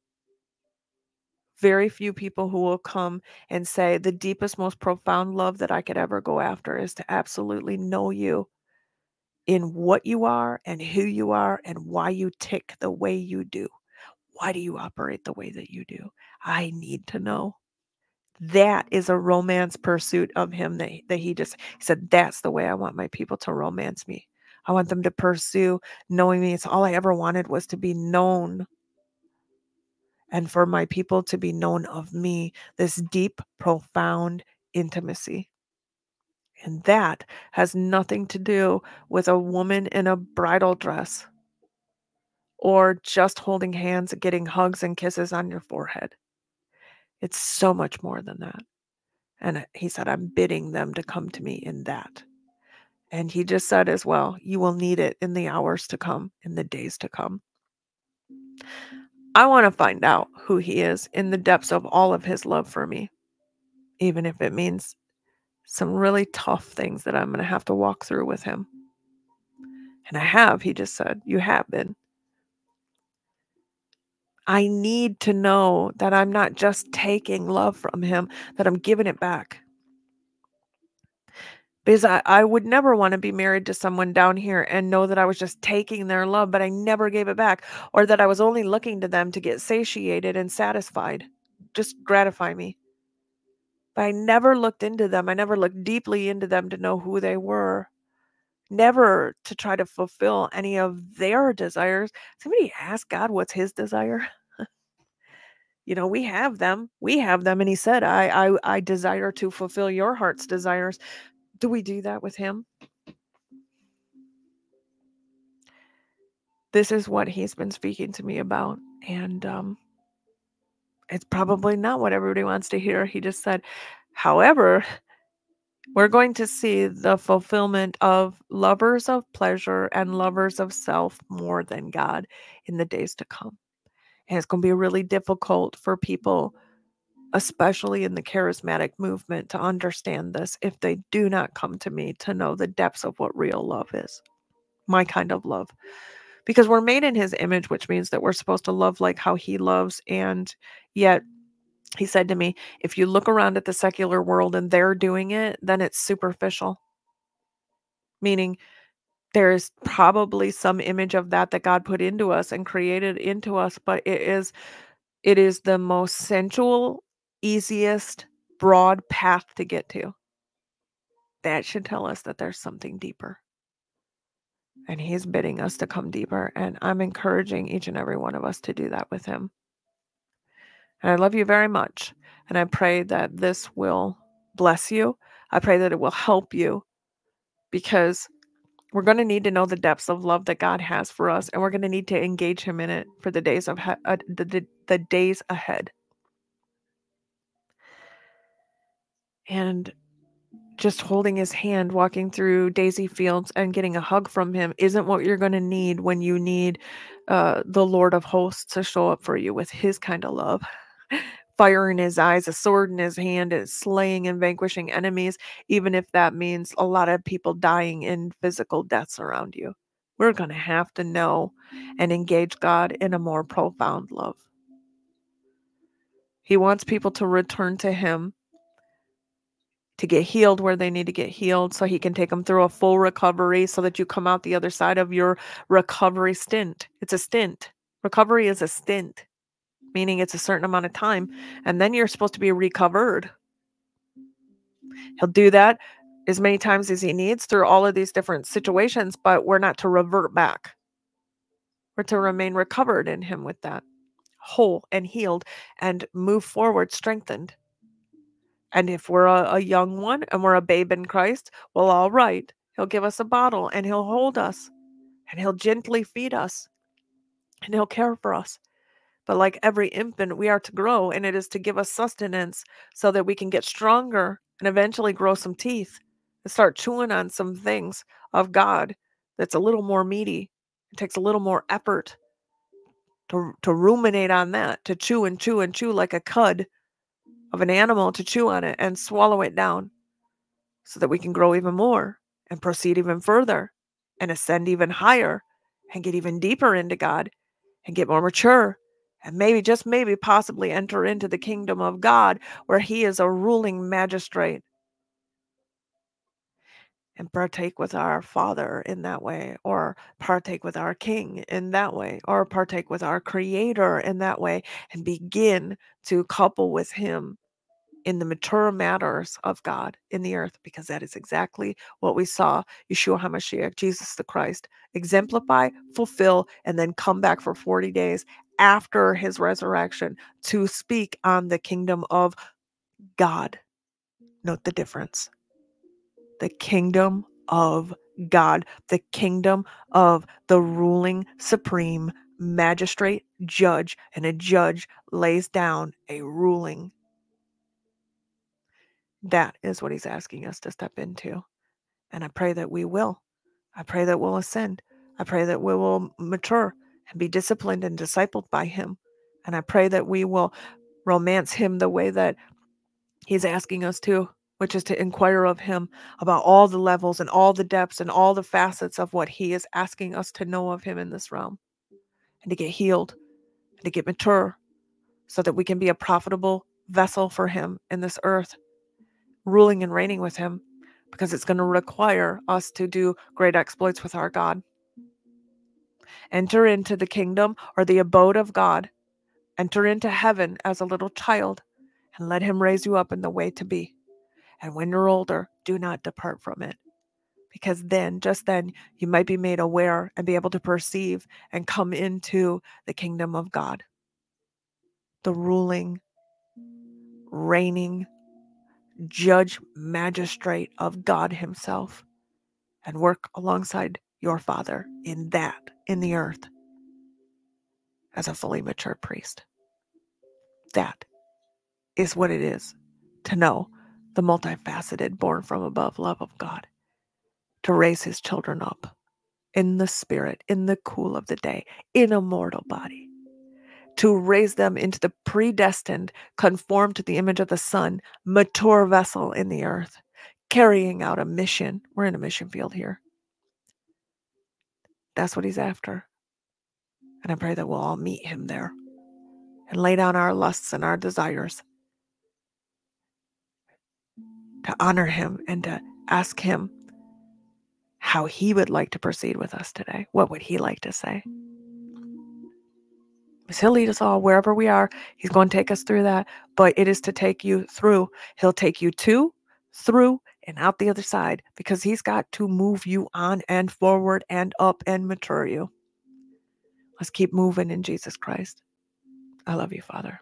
Very few people who will come and say the deepest, most profound love that I could ever go after is to absolutely know you in what you are and who you are and why you tick the way you do. Why do you operate the way that you do? I need to know. That is a romance pursuit of him that he said, that's the way I want my people to romance me. I want them to pursue knowing me. It's all I ever wanted was to be known, and for my people to be known of me, this deep, profound intimacy. And that has nothing to do with a woman in a bridal dress or just holding hands and getting hugs and kisses on your forehead. It's so much more than that. And he said, I'm bidding them to come to me in that. And he just said as well, you will need it in the hours to come, in the days to come. I want to find out who he is in the depths of all of his love for me, even if it means some really tough things that I'm going to have to walk through with him. And I have, he just said, you have been. I need to know that I'm not just taking love from him, that I'm giving it back. Because I would never want to be married to someone down here and know that I was just taking their love, but I never gave it back, or that I was only looking to them to get satiated and satisfied, just gratify me. But I never looked into them. I never looked deeply into them to know who they were, never to try to fulfill any of their desires. Somebody ask God what's his desire. We have them. And he said, I desire to fulfill your heart's desires. Do we do that with him? This is what he's been speaking to me about. And it's probably not what everybody wants to hear. He just said, however, we're going to see the fulfillment of lovers of pleasure and lovers of self more than God in the days to come. And it's going to be really difficult for people, especially in the charismatic movement, to understand this if they do not come to me to know the depths of what real love is. My kind of love. Because we're made in his image, which means that we're supposed to love like how he loves. And yet, he said to me, if you look around at the secular world and they're doing it, then it's superficial. Meaning, there's probably some image of that God put into us and created into us, but it is the most sensual, easiest, broad path to get to. That should tell us that there's something deeper. And he's bidding us to come deeper. And I'm encouraging each and every one of us to do that with him. And I love you very much. And I pray that this will bless you. I pray that it will help you, because we're going to need to know the depths of love that God has for us. And we're going to need to engage him in it for the days of the days ahead. And just holding his hand, walking through daisy fields and getting a hug from him isn't what you're going to need when you need the Lord of hosts to show up for you with his kind of love. Fire in his eyes, a sword in his hand, and slaying and vanquishing enemies, even if that means a lot of people dying in physical deaths around you. We're going to have to know and engage God in a more profound love. He wants people to return to him, to get healed where they need to get healed, so he can take them through a full recovery so that you come out the other side of your recovery stint. It's a stint. Recovery is a stint, meaning it's a certain amount of time, and then you're supposed to be recovered. He'll do that as many times as he needs through all of these different situations, but we're not to revert back. We're to remain recovered in him with that, whole and healed, and move forward strengthened. And if we're a young one and we're a babe in Christ, well, all right. He'll give us a bottle and he'll hold us and he'll gently feed us and he'll care for us. But like every infant, we are to grow, and it is to give us sustenance so that we can get stronger and eventually grow some teeth and start chewing on some things of God that's a little more meaty. It takes a little more effort to ruminate on that, to chew and chew and chew like a cud of an animal, to chew on it and swallow it down so that we can grow even more and proceed even further and ascend even higher and get even deeper into God and get more mature and maybe, just maybe, possibly enter into the kingdom of God where he is a ruling magistrate, and partake with our Father in that way, or partake with our King in that way, or partake with our Creator in that way, and begin to couple with him in the mature matters of God in the earth, because that is exactly what we saw Yeshua HaMashiach, Jesus the Christ, exemplify, fulfill, and then come back for 40 days after his resurrection to speak on the kingdom of God. Note the difference. The kingdom of God, the kingdom of the ruling supreme magistrate judge, and a judge lays down a ruling. That is what he's asking us to step into. And I pray that we will. I pray that we'll ascend. I pray that we will mature and be disciplined and discipled by him. And I pray that we will romance him the way that he's asking us to, which is to inquire of him about all the levels and all the depths and all the facets of what he is asking us to know of him in this realm, and to get healed and to get mature so that we can be a profitable vessel for him in this earth, ruling and reigning with him, because it's going to require us to do great exploits with our God. Enter into the kingdom or the abode of God. Enter into heaven as a little child and let him raise you up in the way to be. And when you're older, do not depart from it. Because then, just then, you might be made aware and be able to perceive and come into the kingdom of God. The ruling, reigning, judge, magistrate of God himself. And work alongside your Father in the earth, as a fully mature priest. That is what it is to know the multifaceted, born from above love of God, to raise his children up in the spirit, in the cool of the day, in a mortal body, to raise them into the predestined, conformed to the image of the Son, mature vessel in the earth, carrying out a mission. We're in a mission field here. That's what he's after. And I pray that we'll all meet him there and lay down our lusts and our desires to honor him and to ask him how he would like to proceed with us today. What would he like to say? Because he'll lead us all wherever we are. He's going to take us through that, but it is to take you through. He'll take you to, through, and out the other side, because he's got to move you on and forward and up and mature you. Let's keep moving in Jesus Christ. I love you, Father.